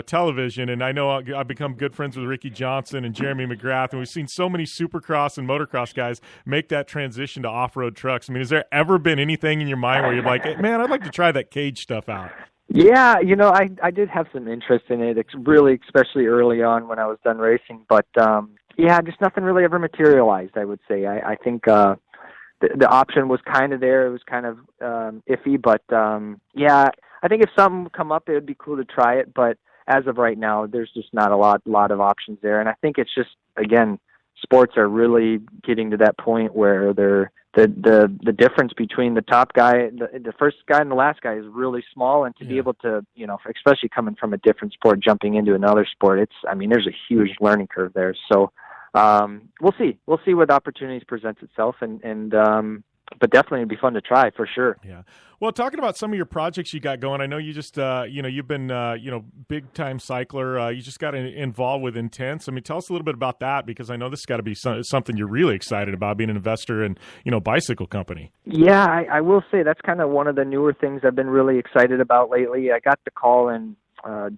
television, and I know I've become good friends with Ricky Johnson and Jeremy McGrath, and we've seen so many Supercross and motocross guys make that transition to off-road trucks. I mean, has there ever been anything in your mind where you're like, hey, man, I'd like to try that cage stuff out? Yeah, I did have some interest in it, really, especially early on when I was done racing. But, just nothing really ever materialized, I would say. I think the option was kind of there. It was kind of iffy. But, I think if something would come up, it would be cool to try it. But as of right now, there's just not a lot of options there. And I think it's just, again, sports are really getting to that point where they're the difference between the top guy, the first guy and the last guy is really small, and to be able to, especially coming from a different sport, jumping into another sport, there's a huge learning curve there. So we'll see what opportunities presents itself, but definitely it'd be fun to try for sure. Yeah. Well, talking about some of your projects you got going, I know you just, you've been, big time cycler. You just got involved with Intense. I mean, tell us a little bit about that, because I know this has got to be something you're really excited about, being an investor in, bicycle company. Yeah, I will say that's kind of one of the newer things I've been really excited about lately. I got the call in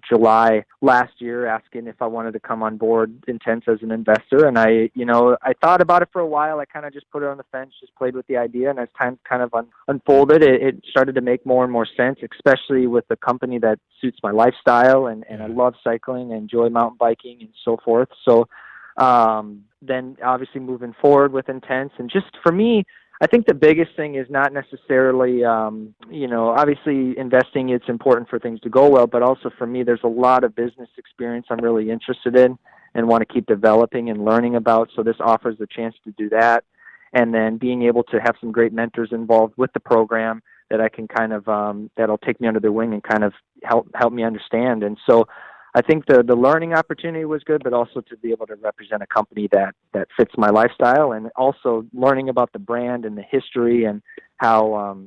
July last year asking if I wanted to come on board Intense as an investor. And I thought about it for a while. I kind of just put it on the fence, just played with the idea. And as time kind of unfolded, it started to make more and more sense, especially with a company that suits my lifestyle. And I love cycling, I enjoy mountain biking and so forth. So then obviously moving forward with Intense, and just for me, I think the biggest thing is not necessarily, obviously investing, it's important for things to go well, but also for me, there's a lot of business experience I'm really interested in and want to keep developing and learning about. So this offers the chance to do that. And then being able to have some great mentors involved with the program that I can kind of, that'll take me under their wing and kind of help me understand. And so I think the learning opportunity was good, but also to be able to represent a company that fits my lifestyle, and also learning about the brand and the history and how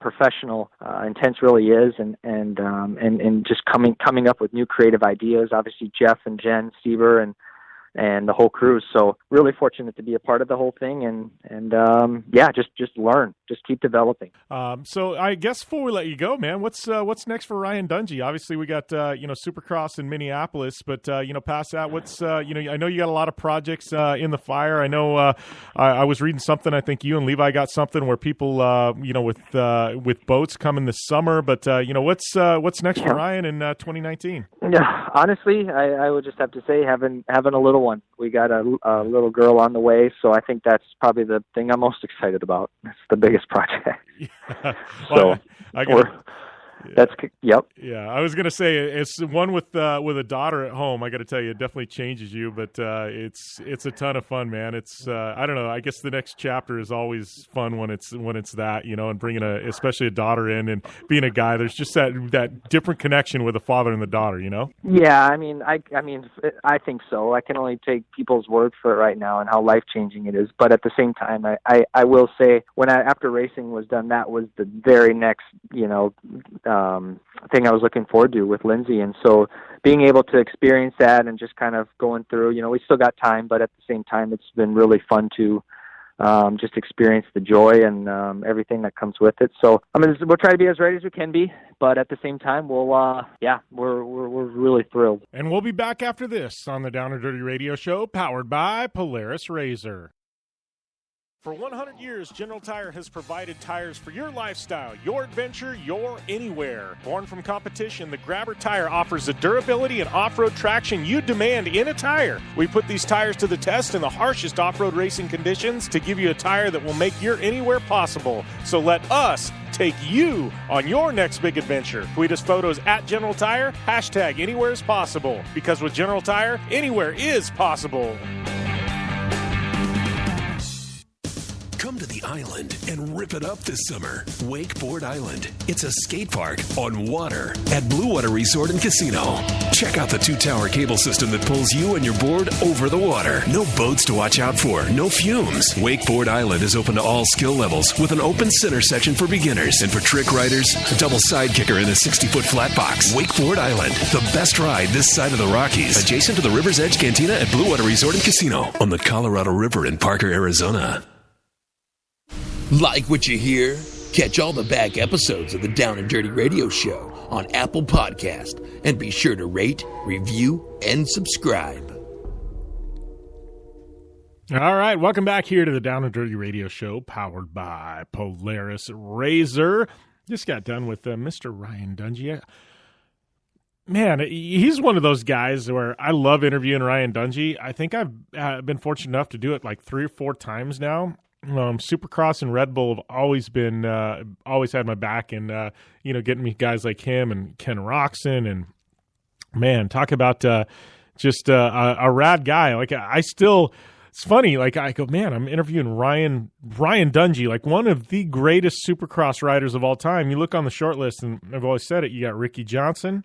professional Intense really is, and just coming up with new creative ideas. Obviously, Jeff and Jen Seaver and the whole crew. So really fortunate to be a part of the whole thing, and just learn, just keep developing. So I guess before we let you go, man, what's next for Ryan Dungey? Obviously we got, Supercross in Minneapolis, but, past that, what's, I know you got a lot of projects in the fire. I know I was reading something, I think you and Levi got something where people, with boats coming this summer, but, what's next for Ryan in 2019? Yeah, honestly, I would just have to say having a little one. We got a little girl on the way, so I think that's probably the thing I'm most excited about. It's the biggest project. Yeah. Well, Yep. Yeah, I was gonna say it's one with a daughter at home. I got to tell you, it definitely changes you, but it's a ton of fun, man. It's I don't know. I guess the next chapter is always fun when it's that, and bringing especially a daughter in and being a guy. There's just that different connection with the father and the daughter, Yeah, I think so. I can only take people's word for it right now and how life changing it is. But at the same time, I will say after racing was done, that was the very next thing I was looking forward to with Lindsay. And so being able to experience that and just kind of going through, we still got time, but at the same time, it's been really fun to just experience the joy and everything that comes with it. So, we'll try to be as ready as we can be, but at the same time, we're really thrilled. And we'll be back after this on the Down and Dirty Radio Show, powered by Polaris RZR. For 100 years, General Tire has provided tires for your lifestyle, your adventure, your anywhere. Born from competition, the Grabber tire offers the durability and off-road traction you demand in a tire. We put these tires to the test in the harshest off-road racing conditions to give you a tire that will make your anywhere possible. So let us take you on your next big adventure. Tweet us photos at General Tire, hashtag anywhere is possible. Because with General Tire, anywhere is possible. Come to the Island and rip it up this summer. Wakeboard Island. It's a skate park on water at Blue Water Resort and Casino. Check out the 2-tower cable system that pulls you and your board over the water. No boats to watch out for, no fumes. Wakeboard Island is open to all skill levels with an open center section for beginners. And for trick riders, a double side kicker in a 60-foot flat box. Wakeboard Island, the best ride this side of the Rockies. Adjacent to the River's Edge Cantina at Blue Water Resort and Casino on the Colorado River in Parker, Arizona. Like what you hear? Catch all the back episodes of the Down and Dirty Radio Show on Apple Podcast, and be sure to rate, review, and subscribe. All right, welcome back here to the Down and Dirty Radio Show, powered by Polaris Razor. Just got done with Mr. Ryan Dungey. Man, he's one of those guys where I love interviewing Ryan Dungey. I think I've been fortunate enough to do it like 3 or 4 times now. Supercross and Red Bull have always had my back, and getting me guys like him and Ken Roxon, and man, talk about just a rad guy. Like it's funny. Like I go, man, I'm interviewing Ryan Dungey, like one of the greatest Supercross riders of all time. You look on the short list, and I've always said it. You got Ricky Johnson,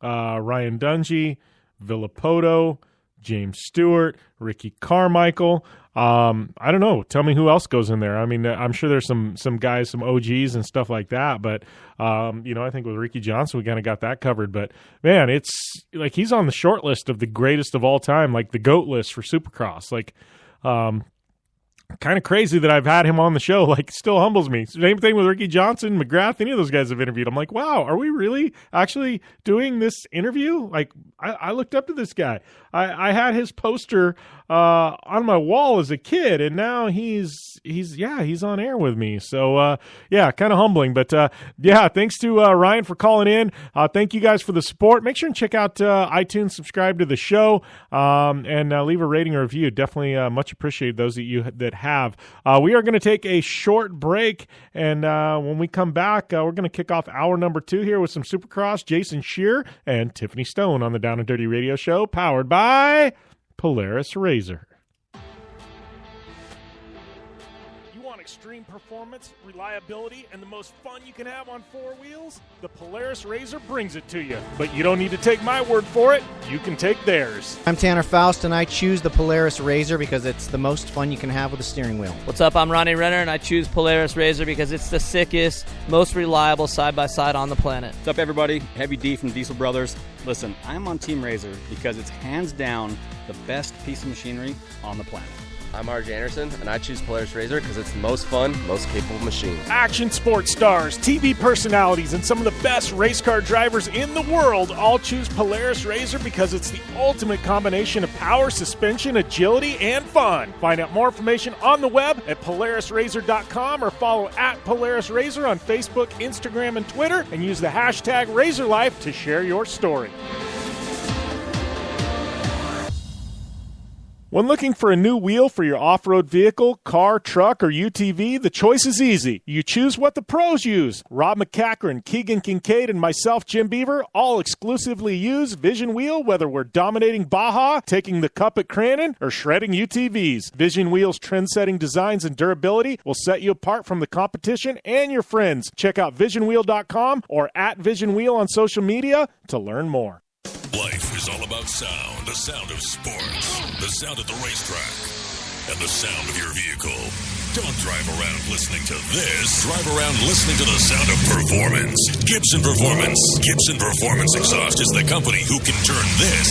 Ryan Dungey, Villapoto, James Stewart, Ricky Carmichael. I don't know. Tell me who else goes in there. I mean, I'm sure there's some guys, some OGs and stuff like that. But, I think with Ricky Johnson, we kind of got that covered. But, man, it's like he's on the short list of the greatest of all time, like the GOAT list for Supercross. Like, kind of crazy that I've had him on the show. Like, still humbles me. Same thing with Ricky Johnson, McGrath, any of those guys I've interviewed. I'm like, wow, are we really actually doing this interview? Like, I looked up to this guy. I had his poster on my wall as a kid, and now he's on air with me. So kind of humbling. But thanks to Ryan for calling in. Thank you guys for the support. Make sure and check out iTunes, subscribe to the show, and leave a rating or review. Definitely much appreciated, those of you that have. We are going to take a short break, and when we come back, we're going to kick off hour number 2 here with some Supercross, Jason Scherer and Tiffany Stone on the Down and Dirty Radio Show, powered by Polaris Razor. You want extreme performance, reliability, and the most fun you can have on 4 wheels? The Polaris Razor brings it to you. But you don't need to take my word for it. You can take theirs. I'm Tanner Faust, and I choose the Polaris Razor because it's the most fun you can have with a steering wheel. What's up? I'm Ronnie Renner, and I choose Polaris Razor because it's the sickest, most reliable side-by-side on the planet. What's up, everybody? Heavy D from Diesel Brothers. Listen, I'm on Team Razor because it's hands down the best piece of machinery on the planet. I'm RJ Anderson, and I choose Polaris Razor because it's the most fun, most capable machine. Action sports stars, TV personalities, and some of the best race car drivers in the world all choose Polaris Razor because it's the ultimate combination of power, suspension, agility, and fun. Find out more information on the web at PolarisRazor.com or follow at Polaris Razor on Facebook, Instagram, and Twitter, and use the hashtag RazorLife to share your story. When looking for a new wheel for your off-road vehicle, car, truck, or UTV, the choice is easy. You choose what the pros use. Rob McCachran, Keegan Kincaid, and myself, Jim Beaver, all exclusively use Vision Wheel, whether we're dominating Baja, taking the cup at Crandon, or shredding UTVs. Vision Wheel's trend-setting designs and durability will set you apart from the competition and your friends. Check out VisionWheel.com or at Vision Wheel on social media to learn more. Life is all about sound. The sound of sports. The sound at the racetrack. And the sound of your vehicle. Don't drive around listening to this. Drive around listening to the sound of performance. Gibson Performance. Gibson Performance Exhaust is the company who can turn this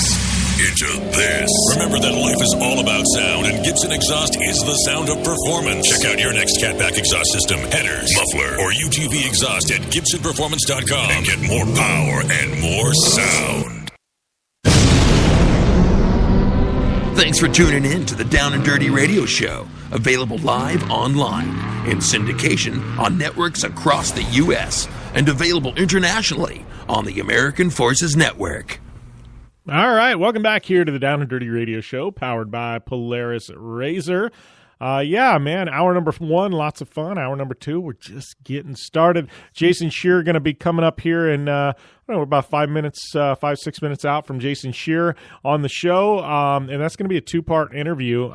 into this. Remember that life is all about sound, and Gibson Exhaust is the sound of performance. Check out your next catback exhaust system, headers, muffler, or UTV exhaust at GibsonPerformance.com and get more power and more sound. Thanks for tuning in to the Down and Dirty Radio Show, available live online, in syndication on networks across the U.S., and available internationally on the American Forces Network. All right, welcome back here to the Down and Dirty Radio Show, powered by Polaris Razor. Hour number 1, lots of fun. Hour number 2, we're just getting started. Jason Scherer going to be coming up here in, we're about 5 6 minutes out from Jason Scherer on the show, and that's going to be a 2-part interview.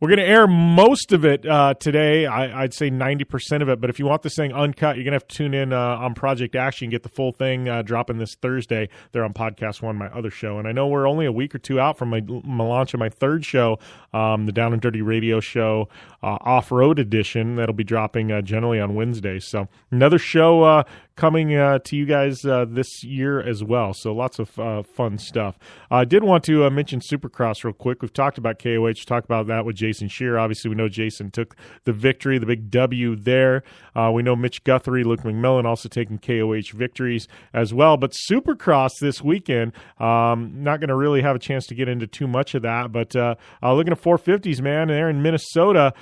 We're We're going to air most of it today. I'd say 90% of it. But if you want this thing uncut, you're going to have to tune in on Project Action, get the full thing dropping this Thursday there on Podcast One, my other show. And I know we're only a week or two out from my launch of my third show, the Down and Dirty Radio Show Off-Road Edition. That'll be dropping generally on Wednesdays. So another show coming to you guys this year as well. So lots of fun stuff. I did want to mention Supercross real quick. We've talked about KOH, talked about that with Jason Scherer. Obviously, we know Jason took the victory, the big W there. We know Mitch Guthrie, Luke McMillan also taking KOH victories as well. But Supercross this weekend, not going to really have a chance to get into too much of that. But looking at 450s, man, there in Minnesota,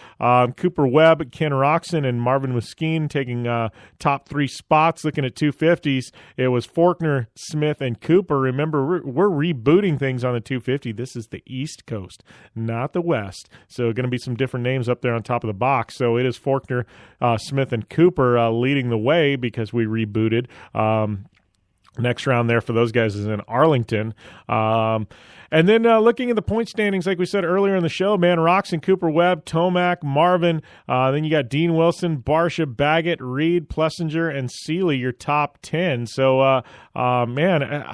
Cooper Webb, Ken Roxon, and Marvin Muskeen taking top 3 spots. Looking at 250s, it was Faulkner, Smith, and Cooper. Remember, we're rebooting things on the 250. This is the East Coast, not the West. So going to be some different names up there on top of the box. So it is Faulkner, Smith, and Cooper leading the way because we rebooted. Next round there for those guys is in Arlington. And then looking at the point standings, like we said earlier in the show, man, Roxon, Cooper Webb, Tomac, Marvin. Then you got Dean Wilson, Barsha, Baggett, Reed, Plessinger, and Seeley, your top 10. So, man,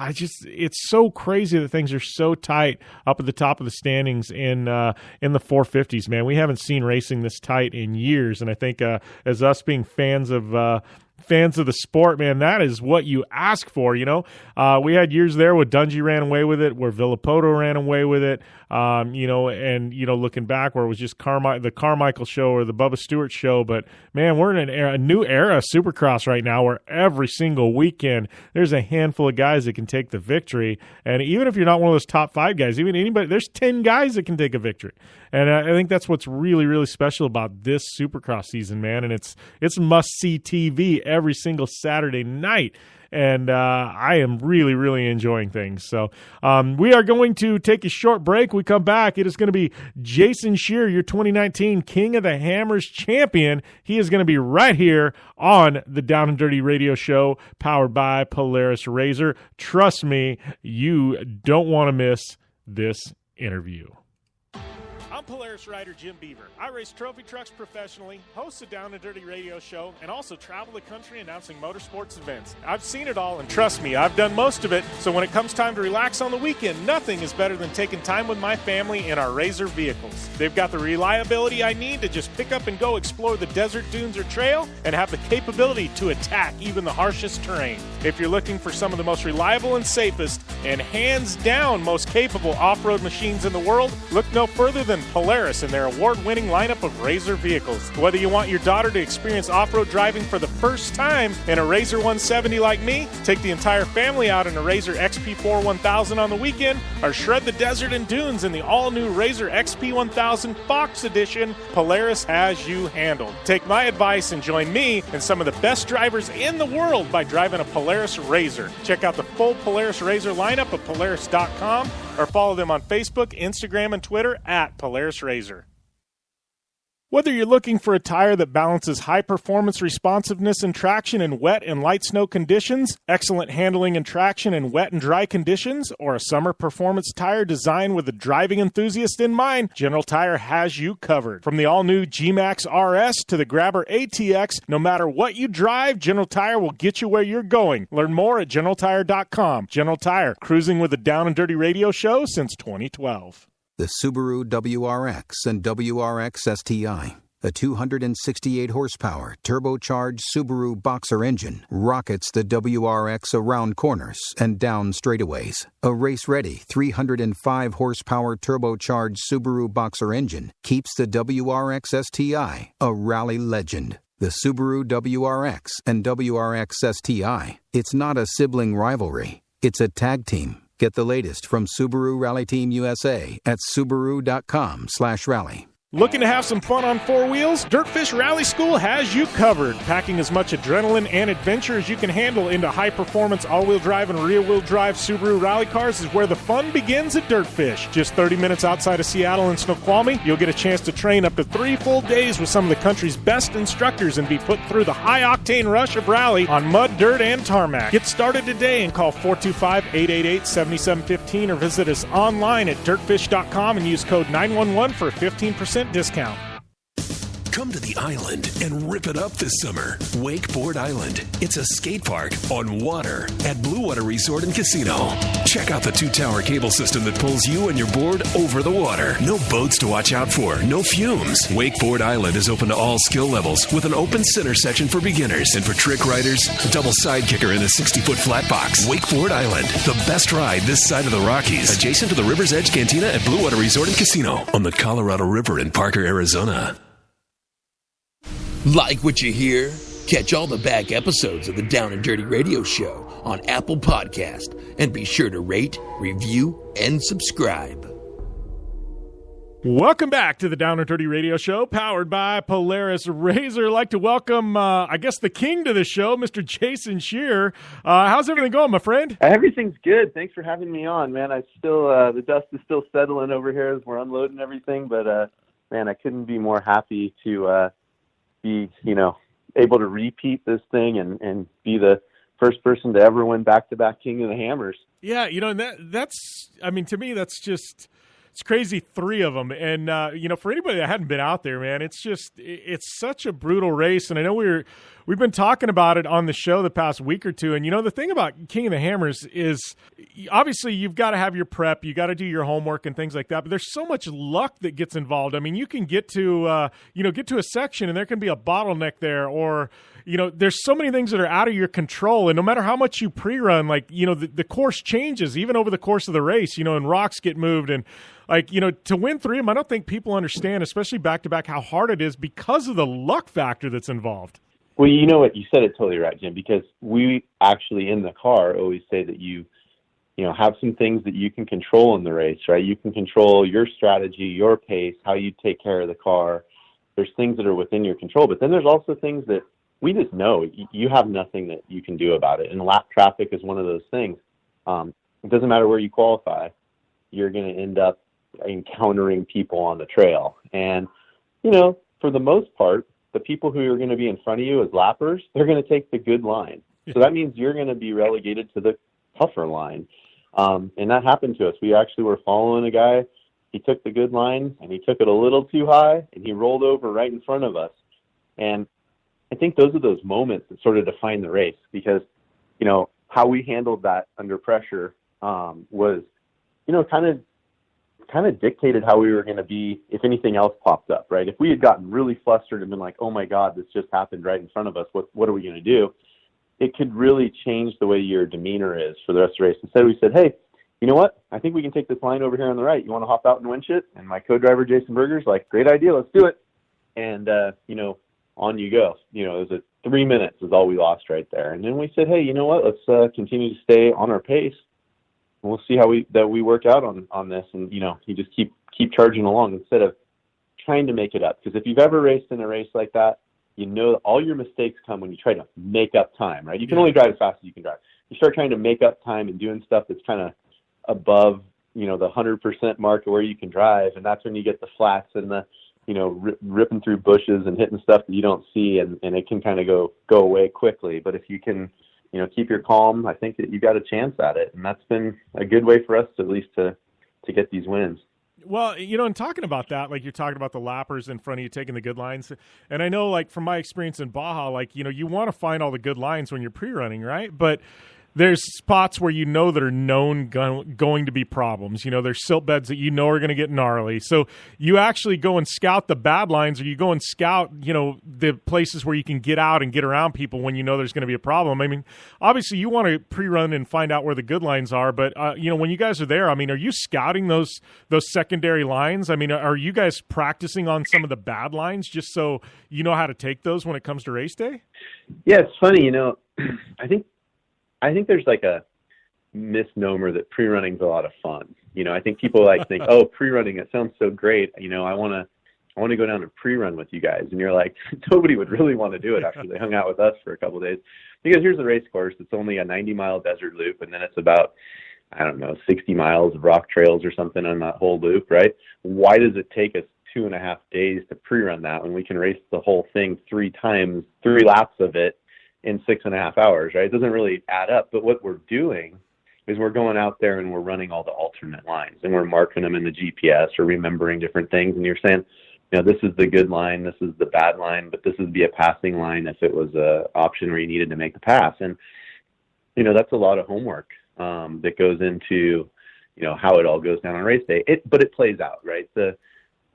it's so crazy that things are so tight up at the top of the standings in the 450s, man. We haven't seen racing this tight in years. And I think as us being fans of the sport, man, that is what you ask for, you know. We had years there where Dungey ran away with it, where Villapoto ran away with it, you know, and, you know, looking back where it was just the Carmichael show or the Bubba Stewart show. But, man, we're in a new era of Supercross right now where every single weekend there's a handful of guys that can take the victory. And even if you're not one of those top 5 guys, even anybody, there's 10 guys that can take a victory. And I think that's what's really, really special about this Supercross season, man. And it's must-see TV every single Saturday night. And I am really, really enjoying things. So we are going to take a short break. We come back. It is going to be Jason Scherer, your 2019 King of the Hammers champion. He is going to be right here on the Down and Dirty Radio Show, powered by Polaris Razor. Trust me, you don't want to miss this interview. I'm Polaris rider Jim Beaver. I race trophy trucks professionally, host a Down and Dirty Radio Show, and also travel the country announcing motorsports events. I've seen it all, and trust me, I've done most of it. So when it comes time to relax on the weekend, nothing is better than taking time with my family in our Razor vehicles. They've got the reliability I need to just pick up and go explore the desert, dunes, or trail, and have the capability to attack even the harshest terrain. If you're looking for some of the most reliable and safest, and hands down most capable off-road machines in the world, look no further than Polaris and their award-winning lineup of Razor vehicles. Whether you want your daughter to experience off-road driving for the first time in a Razor 170 like me, take the entire family out in a Razor XP4 1000 on the weekend, or shred the desert and dunes in the all-new Razor XP 1000 Fox Edition, Polaris has you handled. Take my advice and join me and some of the best drivers in the world by driving a Polaris Razor. Check out the full Polaris Razor lineup at Polaris.com or follow them on Facebook, Instagram, and Twitter at Polaris Razor. Whether you're looking for a tire that balances high performance responsiveness and traction in wet and light snow conditions, excellent handling and traction in wet and dry conditions, or a summer performance tire designed with the driving enthusiast in mind, General Tire has you covered. From the all-new G-Max RS to the Grabber ATX, no matter what you drive, General Tire will get you where you're going. Learn more at GeneralTire.com. General Tire, cruising with the Down and Dirty Radio Show since 2012. The Subaru WRX and WRX STI, a 268 horsepower turbocharged Subaru Boxer engine, rockets the WRX around corners and down straightaways. A race-ready 305 horsepower turbocharged Subaru Boxer engine keeps the WRX STI a rally legend. The Subaru WRX and WRX STI, it's not a sibling rivalry, it's a tag team. Get the latest from Subaru Rally Team USA at Subaru.com/rally. Looking to have some fun on four wheels? Dirtfish Rally School has you covered. Packing as much adrenaline and adventure as you can handle into high-performance all-wheel drive and rear-wheel drive Subaru rally cars is where the fun begins at Dirtfish. Just 30 minutes outside of Seattle in Snoqualmie, you'll get a chance to train up to 3 full days with some of the country's best instructors and be put through the high-octane rush of rally on mud, dirt, and tarmac. Get started today and call 425-888-7715 or visit us online at dirtfish.com and use code 911 for a 15% 10% discount. Come to the island and rip it up this summer. Wakeboard Island. It's a skate park on water at Blue Water Resort and Casino. Check out the 2-tower cable system that pulls you and your board over the water. No boats to watch out for, no fumes. Wakeboard Island is open to all skill levels with an open center section for beginners. And for trick riders, a double side kicker in a 60-foot flat box. Wakeboard Island, the best ride this side of the Rockies. Adjacent to the River's Edge Cantina at Blue Water Resort and Casino on the Colorado River in Parker, Arizona. Like what you hear? Catch all the back episodes of the Down and Dirty Radio Show on Apple Podcast, and be sure to rate, review, and subscribe. Welcome back to the Down and Dirty Radio Show, powered by Polaris Razor. I'd like to welcome, the king to the show, Mr. Jason Scherer. How's everything going, my friend? Everything's good. Thanks for having me on, man. I still the dust is still settling over here as we're unloading everything, but man, I couldn't be more happy to be, able to repeat this thing and be the first person to ever win back-to-back King of the Hammers. Yeah, and that's to me, that's just, it's crazy, 3 of them. And, for anybody that hadn't been out there, man, it's such a brutal race. And I know we've been talking about it on the show the past week or two. And, the thing about King of the Hammers is obviously you've got to have your prep, you got to do your homework and things like that. But there's so much luck that gets involved. I mean, you can get to a section and there can be a bottleneck there, or, there's so many things that are out of your control. And no matter how much you pre-run, the course changes even over the course of the race, and rocks get moved. And to win 3 of them, I don't think people understand, especially back-to-back, how hard it is because of the luck factor that's involved. Well, you know what? You said it totally right, Jim, because we actually in the car always say that you have some things that you can control in the race, right? You can control your strategy, your pace, how you take care of the car. There's things that are within your control, but then there's also things that we just know you have nothing that you can do about it. And lap traffic is one of those things. It doesn't matter where you qualify, you're going to end up encountering people on the trail. And, for the most part, the people who are going to be in front of you as lappers, they're going to take the good line. So that means you're going to be relegated to the tougher line. And that happened to us. We actually were following a guy. He took the good line, and he took it a little too high, and he rolled over right in front of us. And I think those are those moments that sort of define the race, because, how we handled that under pressure was, kind of dictated how we were going to be if anything else popped up, right? If we had gotten really flustered and been like, oh my God, this just happened right in front of us, what are we going to do? It could really change the way your demeanor is for the rest of the race. Instead, we said, hey, you know what? I think we can take this line over here on the right. You want to hop out and winch it? And my co-driver, Jason Berger's like, great idea, let's do it. And, on you go. It was 3 minutes is all we lost right there. And then we said, hey, you know what? Let's continue to stay on our pace. And we'll see how we work out on this. And, you just keep charging along instead of trying to make it up. Because if you've ever raced in a race like that, all your mistakes come when you try to make up time, right? You can only drive as fast as you can drive. You start trying to make up time and doing stuff that's kind of above, the 100% mark of where you can drive. And that's when you get the flats and the, ripping through bushes and hitting stuff that you don't see, and it can kind of go away quickly. But if you can, keep your calm, I think that you got a chance at it. And that's been a good way for us to at least to get these wins. Well, and talking about that, you're talking about the lappers in front of you taking the good lines. And I know, from my experience in Baja, you want to find all the good lines when you're pre-running, right? But there's spots where that are known going to be problems. There's silt beds that are going to get gnarly. So you actually go and scout the bad lines, or you go and scout, the places where you can get out and get around people when there's going to be a problem. I mean, obviously you want to pre-run and find out where the good lines are, but, when you guys are there, are you scouting those secondary lines? Are you guys practicing on some of the bad lines just so you know how to take those when it comes to race day? Yeah, it's funny, I think there's a misnomer that pre-running is a lot of fun. I think people think, oh, pre-running, it sounds so great. I want to go down and pre-run with you guys. And you're like, nobody would really want to do it after they hung out with us for a couple of days. Because here's the race course. It's only a 90-mile desert loop, and then it's about, 60 miles of rock trails or something on that whole loop, right? Why does it take us 2.5 days to pre-run that when we can race the whole thing 3 laps of it in 6.5 hours, right? It doesn't really add up. But what we're doing is we're going out there and we're running all the alternate lines, and we're marking them in the GPS or remembering different things. And you're saying, this is the good line, this is the bad line, but this would be a passing line if it was a option where you needed to make the pass. And, that's a lot of homework that goes into, how it all goes down on race day. But it plays out, right? The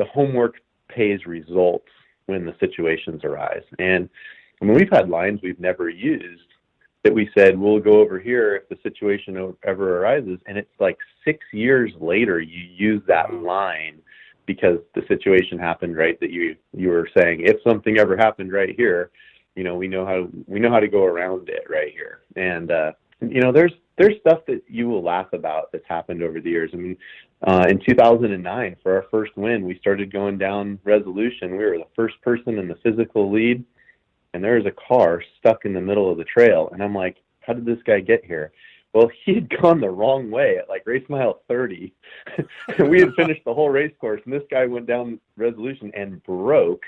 homework pays results when the situations arise. And we've had lines we've never used that we said, we'll go over here if the situation ever arises. And it's like 6 years later, you use that line because the situation happened, right? That you were saying, if something ever happened right here, we know how to go around it right here. And, there's stuff that you will laugh about that's happened over the years. I mean, in 2009, for our first win, we started going down resolution. We were the first person in the physical lead, and there was a car stuck in the middle of the trail. And I'm like, how did this guy get here? Well, he had gone the wrong way at like race mile 30. And we had finished the whole race course, and this guy went down resolution and broke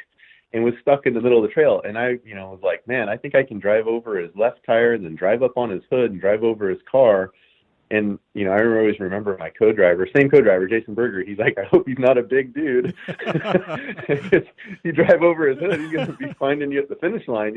and was stuck in the middle of the trail. And I, was like, man, I think I can drive over his left tire, then drive up on his hood and drive over his car. And, I always remember my same co-driver, Jason Berger. He's like, I hope he's not a big dude. You drive over his hood, he's going to be finding you at the finish line,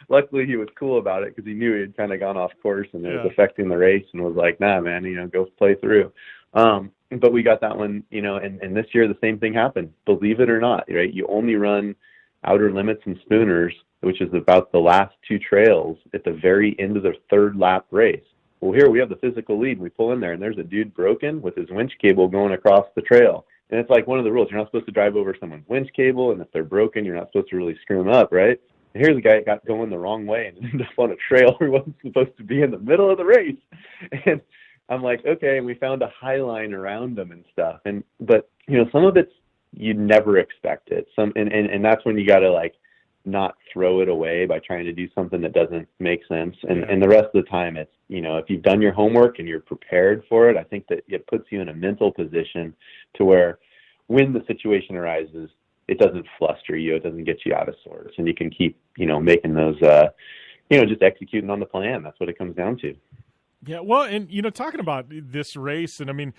Luckily, he was cool about it because he knew he had kind of gone off course and it was affecting the race, and was like, nah, man, go play through. But we got that one, and this year the same thing happened. Believe it or not, right? You only run outer limits and spooners, which is about the last two trails at the very end of the third lap race. Well, here we have the physical lead, and we pull in there, and there's a dude broken with his winch cable going across the trail. And it's like one of the rules. You're not supposed to drive over someone's winch cable, and if they're broken, you're not supposed to really screw them up, right? And here's a guy that got going the wrong way and ended up on a trail where he wasn't supposed to be in the middle of the race. And I'm like, okay, and we found a high line around them and stuff. But some of it's you never expect it. And that's when you got to like not throw it away by trying to do something that doesn't make sense. And the rest of the time, it's if you've done your homework and you're prepared for it, I think that it puts you in a mental position to where when the situation arises, it doesn't fluster you, it doesn't get you out of sorts, and you can keep making those just executing on the plan. That's what it comes down to. Yeah, well, and, talking about this race, and I mean,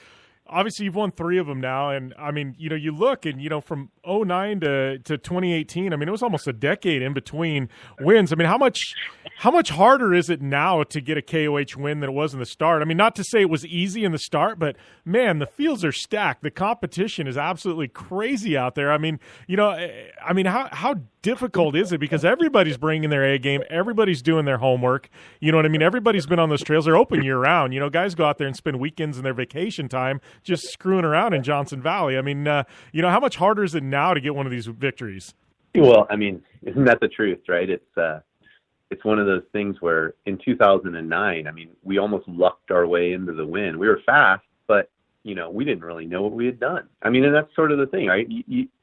obviously you've won 3 of them now, and I mean, you look and, from 2009 to 2018, I mean, it was almost a decade in between wins. I mean, how much harder is it now to get a KOH win than it was in the start? I mean, not to say it was easy in the start, but man, the fields are stacked. The competition is absolutely crazy out there. I mean, how difficult is it? Because everybody's bringing their A game, everybody's doing their homework. You know what I mean? Everybody's been on those trails. They're open year round. Guys go out there and spend weekends in their vacation time just screwing around in Johnson Valley. I mean, how much harder is it now to get one of these victories? Well, I mean, isn't that the truth, right? It's one of those things where in 2009, I mean, we almost lucked our way into the win. We were fast, but we didn't really know what we had done. I mean, and that's sort of the thing, right?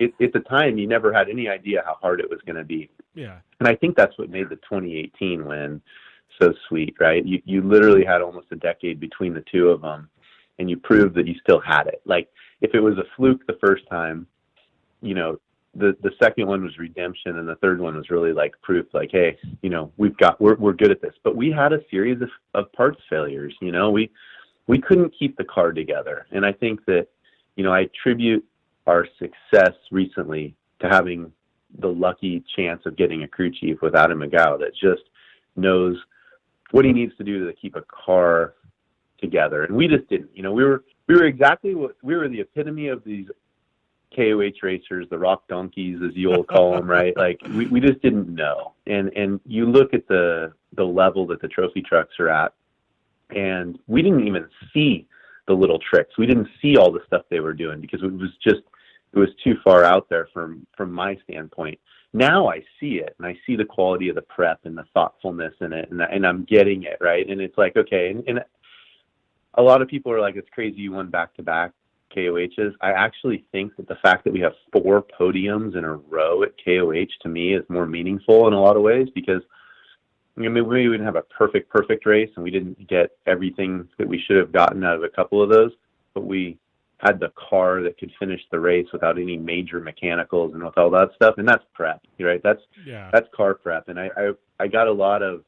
At the time, you never had any idea how hard it was going to be. Yeah. And I think that's what made the 2018 win so sweet, right? You literally had almost a decade between the two of them, and you proved that you still had it. Like, if it was a fluke the first time, the second one was redemption, and the third one was really like proof, like, hey, we're good at this. But we had a series of parts failures. We couldn't keep the car together. And I think that, I attribute our success recently to having the lucky chance of getting a crew chief with Adam McGow that just knows what he needs to do to keep a car together. And we just didn't. We were exactly what we were, the epitome of these KOH racers, the rock donkeys, as you'll call them, right? Like, we just didn't know. And you look at the level that the trophy trucks are at, and we didn't even see the little tricks. We didn't see all the stuff they were doing because it was too far out there from my standpoint. Now I see it, and I see the quality of the prep and the thoughtfulness in it, and I'm getting it, right? And it's like, okay, and a lot of people are like, it's crazy you won back-to-back KOHs. I actually think that the fact that we have 4 podiums in a row at KOH, to me, is more meaningful in a lot of ways, because we didn't have a perfect race, and we didn't get everything that we should have gotten out of a couple of those, but we had the car that could finish the race without any major mechanicals and with all that stuff, and that's prep, right? That's car prep, and I got a lot of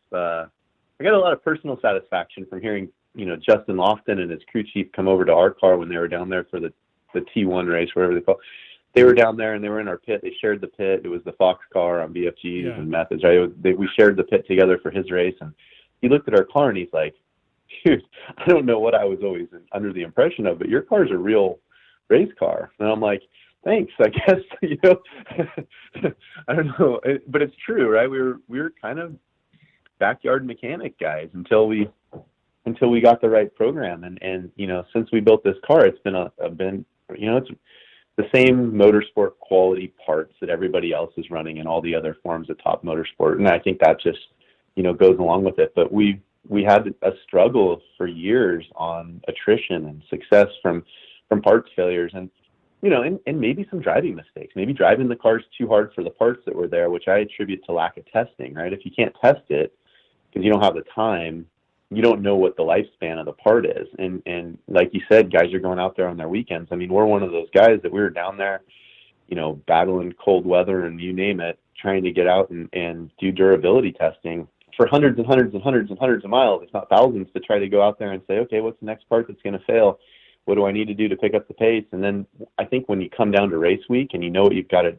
personal satisfaction from hearing Justin Lofton and his crew chief come over to our car when they were down there for the T1 race, whatever they call it. they were down there and they were in our pit. They shared the pit. It was the Fox car on BFGs and methods, right? We shared the pit together for his race, and he looked at our car and he's like, dude, I don't know what I was always under the impression of, but your car's a real race car. And I'm like, thanks, I guess, you know. I don't know, but it's true, right? We were kind of backyard mechanic guys until we got the right program, and you know, since we built this car, it's been you know, it's the same motorsport quality parts that everybody else is running in all the other forms of top motorsport, and I think that just, you know, goes along with it. But we had a struggle for years on attrition and success from parts failures, and you know, and maybe some driving mistakes, maybe driving the cars too hard for the parts that were there, which I attribute to lack of testing, right? If you can't test it because you don't have the time, you don't know what the lifespan of the part is. And like you said, guys are going out there on their weekends. I mean, we're one of those guys that we were down there, you know, battling cold weather and you name it, trying to get out and do durability testing for hundreds and hundreds and hundreds and hundreds of miles, if not thousands, to try to go out there and say, okay, what's the next part that's going to fail? What do I need to do to pick up the pace? And then I think when you come down to race week and you know what you've got to,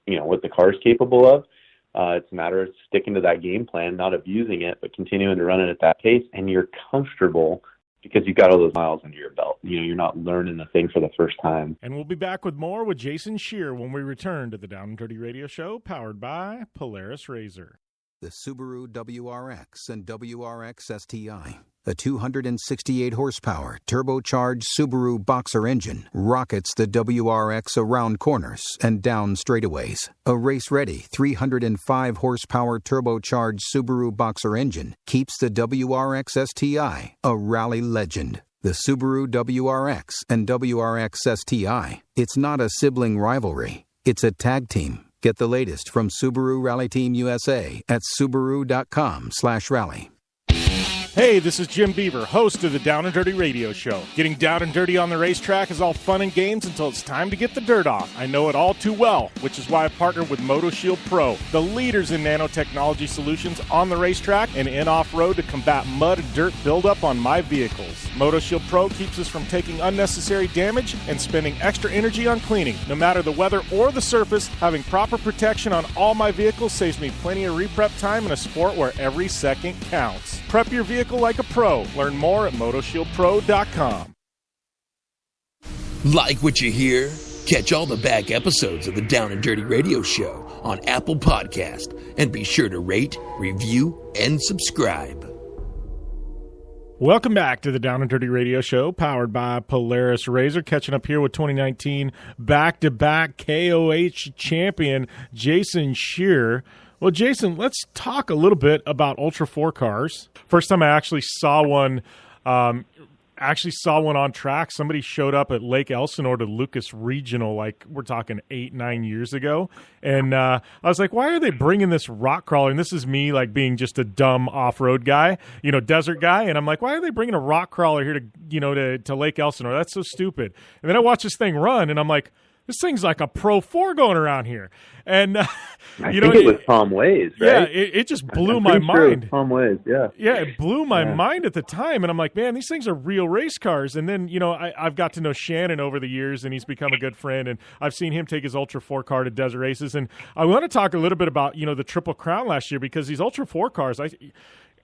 you know, what the car's capable of, it's a matter of sticking to that game plan, not abusing it, but continuing to run it at that pace. And you're comfortable because you've got all those miles under your belt. You know, you're not learning the thing for the first time. And we'll be back with more with Jason Scherer when we return to the Down and Dirty Radio Show, powered by Polaris RZR. The Subaru WRX and WRX STI. A 268-horsepower, turbocharged Subaru Boxer engine rockets the WRX around corners and down straightaways. A race-ready 305-horsepower turbocharged Subaru Boxer engine keeps the WRX STI a rally legend. The Subaru WRX and WRX STI. It's not a sibling rivalry. It's a tag team. Get the latest from Subaru Rally Team USA at Subaru.com/rally. Hey, this is Jim Beaver, host of the Down and Dirty Radio Show. Getting down and dirty on the racetrack is all fun and games until it's time to get the dirt off. I know it all too well, which is why I partnered with MotoShield Pro, the leaders in nanotechnology solutions on the racetrack and in off-road to combat mud and dirt buildup on my vehicles. MotoShield Pro keeps us from taking unnecessary damage and spending extra energy on cleaning. No matter the weather or the surface, having proper protection on all my vehicles saves me plenty of reprep time in a sport where every second counts. Prep your vehicle like a pro. Learn more at MotoShieldPro.com. Like what you hear? Catch all the back episodes of the Down and Dirty Radio Show on Apple Podcast, and be sure to rate, review, and subscribe. Welcome back to the Down and Dirty Radio Show, powered by Polaris RZR. Catching up here with 2019 back-to-back KOH champion Jason Scherer. Well, Jason, let's talk a little bit about Ultra 4 cars. First time I actually saw one on track. Somebody showed up at Lake Elsinore to Lucas Regional, like we're talking 8-9 years ago. And I was like, why are they bringing this rock crawler? And this is me like being just a dumb off-road guy, you know, desert guy. And I'm like, why are they bringing a rock crawler here to, you know, to Lake Elsinore? That's so stupid. And then I watch this thing run and I'm like, this thing's like a Pro 4 going around here. And, I think it was Tom Ways, right? Yeah, it just blew my mind. Tom Ways, yeah. Yeah, it blew my mind at the time. And I'm like, man, these things are real race cars. And then, you know, I've got to know Shannon over the years, and he's become a good friend. And I've seen him take his Ultra 4 car to desert races. And I want to talk a little bit about, you know, the Triple Crown last year, because these Ultra 4 cars,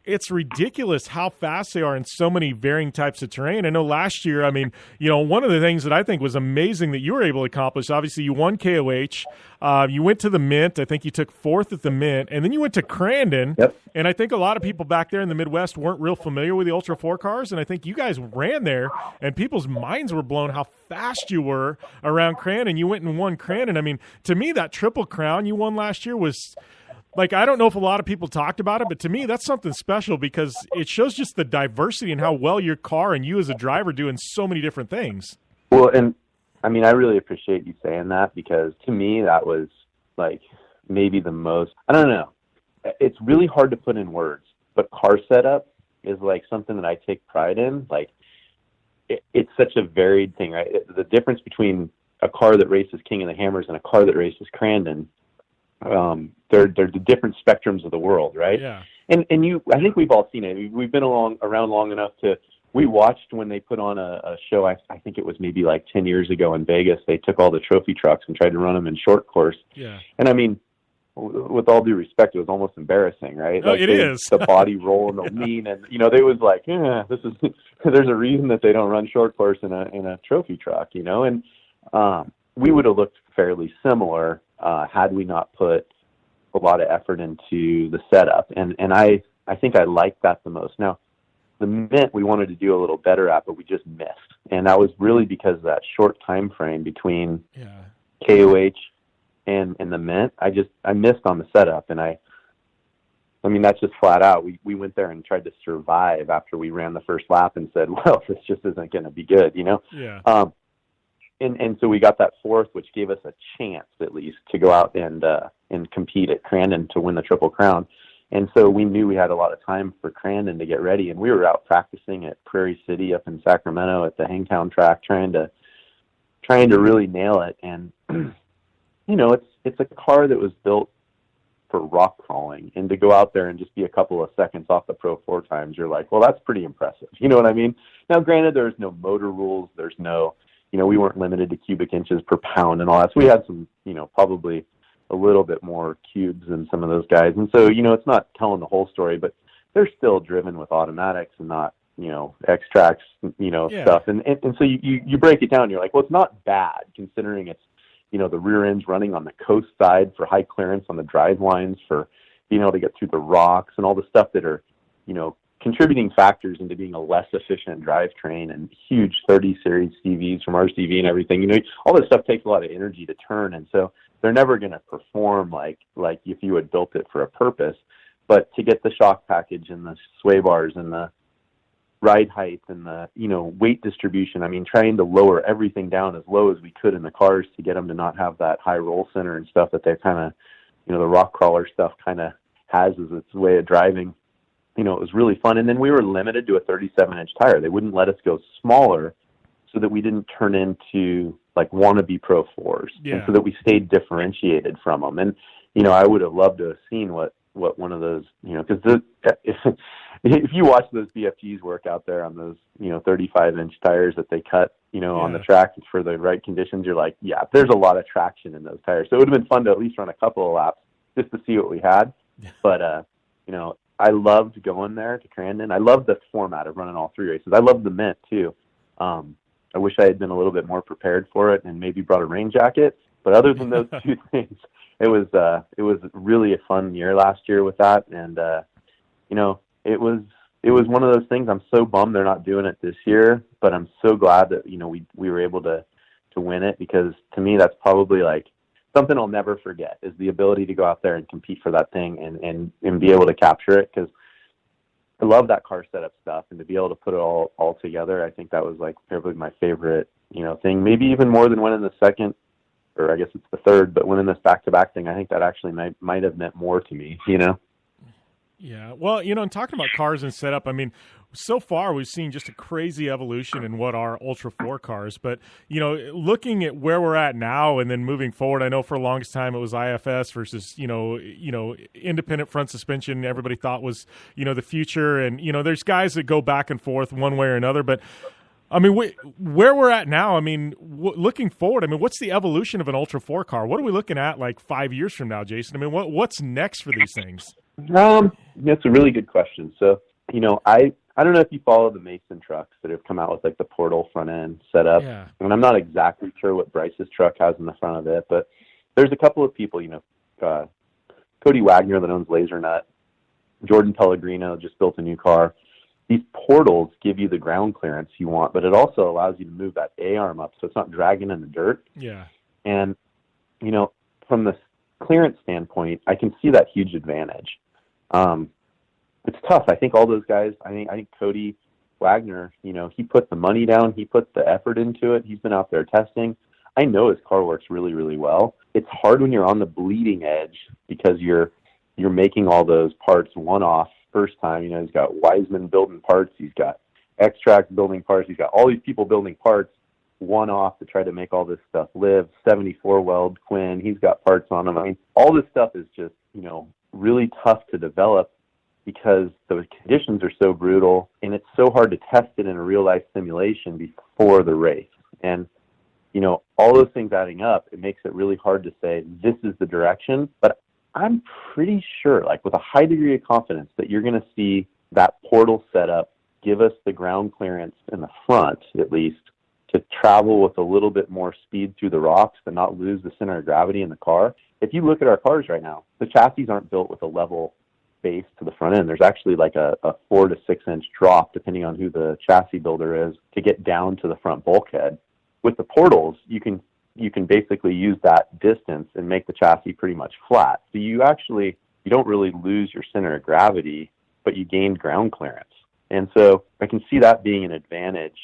it's ridiculous how fast they are in so many varying types of terrain. I know last year, I mean, you know, one of the things that I think was amazing that you were able to accomplish, obviously you won KOH, you went to the Mint, I think you took 4th at the Mint, and then you went to Crandon. Yep. And I think a lot of people back there in the Midwest weren't real familiar with the Ultra 4 cars, and I think you guys ran there, and people's minds were blown how fast you were around Crandon. You went and won Crandon. I mean, to me, that Triple Crown you won last year was... like, I don't know if a lot of people talked about it, but to me, that's something special because it shows just the diversity and how well your car and you as a driver do in so many different things. Well, and I mean, I really appreciate you saying that, because to me, that was like maybe the most, I don't know. It's really hard to put in words, but car setup is like something that I take pride in. Like, it's such a varied thing, right? The difference between a car that races King of the Hammers and a car that races Crandon, they're the different spectrums of the world, right? Yeah. And I think we've all seen it. We've been around long enough to we watched when they put on a show, I think it was maybe like 10 years ago in Vegas. They took all the trophy trucks and tried to run them in short course. Yeah. And I mean, with all due respect, it was almost embarrassing, right? Oh, it is. The body roll and the lean, and they was like, this is. There's a reason that they don't run short course in a trophy truck, And we would have looked fairly similar had we not put a lot of effort into the setup, and I think I liked that the most. Now, the Mint we wanted to do a little better at, but we just missed, and that was really because of that short time frame between KOH and the Mint. I missed on the setup, and I mean, that's just flat out. We went there and tried to survive after we ran the first lap and said, well, this just isn't going to be good, Yeah. And so we got that fourth, which gave us a chance at least to go out and compete at Crandon to win the Triple Crown. And so we knew we had a lot of time for Crandon to get ready, and we were out practicing at Prairie City up in Sacramento at the Hangtown track, trying to really nail it. And it's a car that was built for rock crawling, and to go out there and just be a couple of seconds off the Pro 4 times, you're like, well, that's pretty impressive. You know what I mean? Now, granted, there's no motor rules. There's no, we weren't limited to cubic inches per pound and all that. So we had some, probably a little bit more cubes than some of those guys. And so, it's not telling the whole story, but they're still driven with automatics and not, X-Tracks, stuff. And so you break it down, you're like, well, it's not bad considering it's, the rear end's running on the coast side for high clearance on the drive lines, for being able to get through the rocks and all the stuff that are, contributing factors into being a less efficient drivetrain, and huge 30 series CVs from RCV and everything. All this stuff takes a lot of energy to turn. And so they're never going to perform like if you had built it for a purpose. But to get the shock package and the sway bars and the ride height and the, weight distribution, I mean, trying to lower everything down as low as we could in the cars to get them to not have that high roll center and stuff that they're kind of, the rock crawler stuff kind of has as its way of driving. It was really fun. And then we were limited to a 37-inch tire. They wouldn't let us go smaller so that we didn't turn into like wannabe Pro 4s, and so that we stayed differentiated from them. And, I would have loved to have seen what one of those, because if you watch those BFGs work out there on those, 35-inch tires that they cut, on the track for the right conditions, you're like, yeah, there's a lot of traction in those tires. So it would have been fun to at least run a couple of laps just to see what we had. But, I loved going there to Crandon. I loved the format of running all three races. I loved the Mint too. I wish I had been a little bit more prepared for it and maybe brought a rain jacket. But other than those two things, it was really a fun year last year with that. And, it was one of those things. I'm so bummed they're not doing it this year, but I'm so glad that, we were able to win it, because to me, that's probably like something I'll never forget, is the ability to go out there and compete for that thing and be able to capture it. Because I love that car setup stuff, and to be able to put it all together, I think that was like probably my favorite, thing, maybe even more than winning the second, or I guess it's the third, but winning this back-to-back thing, I think that actually might have meant more to me, Yeah, well, and talking about cars and setup, I mean, so far we've seen just a crazy evolution in what are Ultra 4 cars. But, looking at where we're at now and then moving forward, I know for the longest time it was IFS versus, independent front suspension everybody thought was, the future. And, there's guys that go back and forth one way or another. But, I mean, where we're at now, I mean, looking forward, I mean, what's the evolution of an Ultra 4 car? What are we looking at like 5 years from now, Jason? I mean, what's next for these things? That's a really good question. So, I don't know if you follow the Mason trucks that have come out with like the portal front end setup. Yeah. And I'm not exactly sure what Bryce's truck has in the front of it, but there's a couple of people, Cody Wagner that owns Laser Nut, Jordan Pellegrino just built a new car. These portals give you the ground clearance you want, but it also allows you to move that A-arm up so it's not dragging in the dirt. Yeah. And, from the clearance standpoint, I can see that huge advantage. It's tough. I think all those guys, I think Cody Wagner, he put the money down, he put the effort into it. He's been out there testing. I know his car works really, really well. It's hard when you're on the bleeding edge because you're making all those parts one-off first time. He's got Wiseman building parts. He's got X-Track building parts. He's got all these people building parts one-off to try to make all this stuff live. 74 weld Quinn. He's got parts on him. I mean, all this stuff is just, really tough to develop because the conditions are so brutal and it's so hard to test it in a real-life simulation before the race. And, all those things adding up, it makes it really hard to say this is the direction. But I'm pretty sure, with a high degree of confidence, that you're going to see that portal setup give us the ground clearance in the front, at least, to travel with a little bit more speed through the rocks and not lose the center of gravity in the car. If you look at our cars right now, the chassis aren't built with a level base to the front end. There's actually a 4 to 6 inch drop, depending on who the chassis builder is, to get down to the front bulkhead. With the portals, you can basically use that distance and make the chassis pretty much flat. So you don't really lose your center of gravity, but you gain ground clearance. And so I can see that being an advantage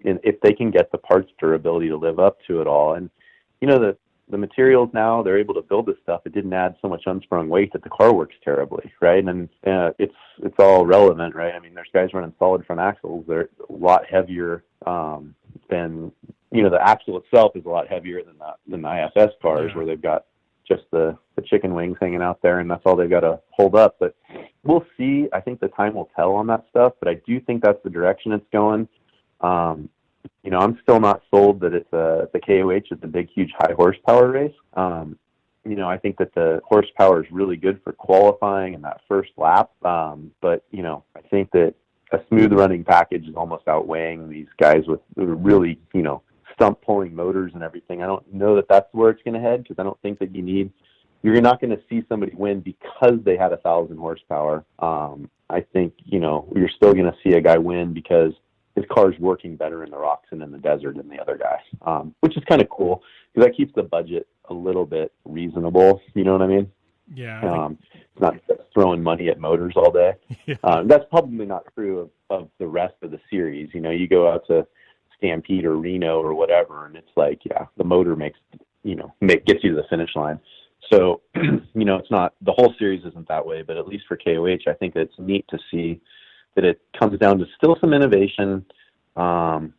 if they can get the parts durability to live up to it all. And, the materials now, they're able to build this stuff. It didn't add so much unsprung weight that the car works terribly, right? And it's all relevant, right? I mean, there's guys running solid front axles. They're a lot heavier than, the axle itself is a lot heavier than the ISS cars, where they've got just the chicken wings hanging out there, and that's all they've got to hold up. But we'll see. I think the time will tell on that stuff, but I do think that's the direction it's going. I'm still not sold that it's the KOH is a big, huge, high horsepower race. I think that the horsepower is really good for qualifying in that first lap. But I think that a smooth running package is almost outweighing these guys with really, stump pulling motors and everything. I don't know that that's where it's going to head, because I don't think that you're not going to see somebody win because they had 1,000 horsepower. I think, you're still going to see a guy win because his car's working better in the rocks and in the desert than the other guy, which is kind of cool, because that keeps the budget a little bit reasonable. You know what I mean? Yeah. It's not just throwing money at motors all day. Yeah. That's probably not true of the rest of the series. You go out to Stampede or Reno or whatever, and it's the motor gets you to the finish line. So, it's not, the whole series isn't that way, but at least for KOH, I think it's neat to see that it comes down to still some innovation, and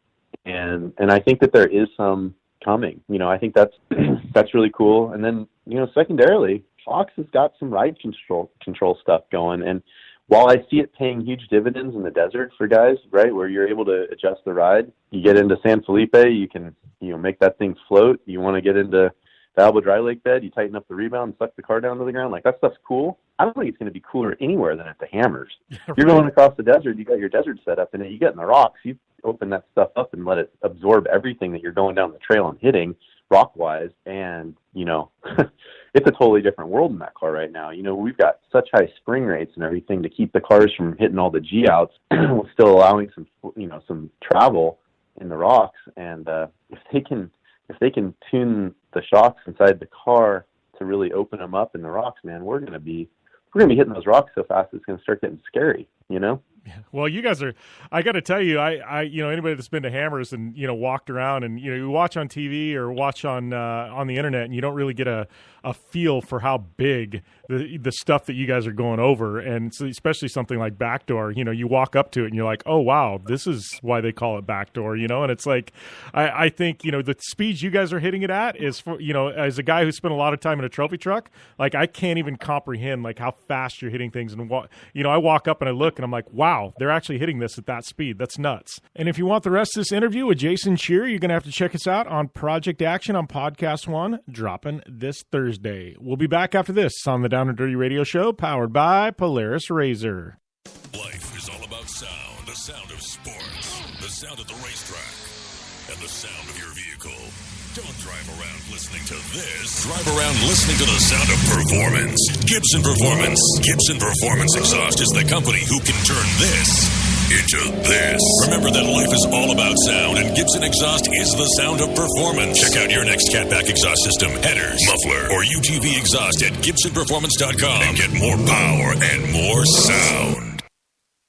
I think that there is some coming. I think that's really cool. And then, secondarily, Fox has got some ride control stuff going, and while I see it paying huge dividends in the desert for guys, right, where you're able to adjust the ride, you get into San Felipe, you can make that thing float. You want to get into the Alba Dry Lake bed, you tighten up the rebound and suck the car down to the ground. That stuff's cool. I don't think it's going to be cooler anywhere than at the Hammers. Yeah, right. You're going across the desert, you got your desert set up, and then you get in the rocks, you open that stuff up and let it absorb everything that you're going down the trail and hitting rock-wise, and, it's a totally different world in that car right now. We've got such high spring rates and everything to keep the cars from hitting all the G-outs while still allowing some travel in the rocks, and if they can tune the shocks inside the car to really open them up in the rocks, man, we're going to be hitting those rocks so fast it's going to start getting scary, Well, you guys are, I got to tell you, I anybody that's been to Hammers and, walked around and, you watch on TV or watch on the internet, and you don't really get a feel for how big the stuff that you guys are going over. And so especially something like Backdoor, you walk up to it and you're like, oh, wow, this is why they call it Backdoor, and it's like, I think, the speeds you guys are hitting it at is for, as a guy who spent a lot of time in a trophy truck, I can't even comprehend how fast you're hitting things. And, I walk up and I look and I'm like, wow, they're actually hitting this at that speed. That's nuts. And if you want the rest of this interview with Jason Scherer, you're going to have to check us out on Project Action on Podcast One, dropping this Thursday. We'll be back after this on the Down and Dirty Radio Show, powered by Polaris Razor. Life is all about sound, the sound of sports, the sound of the racetrack, and the sound of your vehicle. Don't drive around listening to this. Drive around listening to the sound of performance. Gibson Performance. Gibson Performance Exhaust is the company who can turn this into this. Remember that life is all about sound, and Gibson Exhaust is the sound of performance. Check out your next catback exhaust system, headers, muffler, or UTV exhaust at GibsonPerformance.com and get more power and more sound.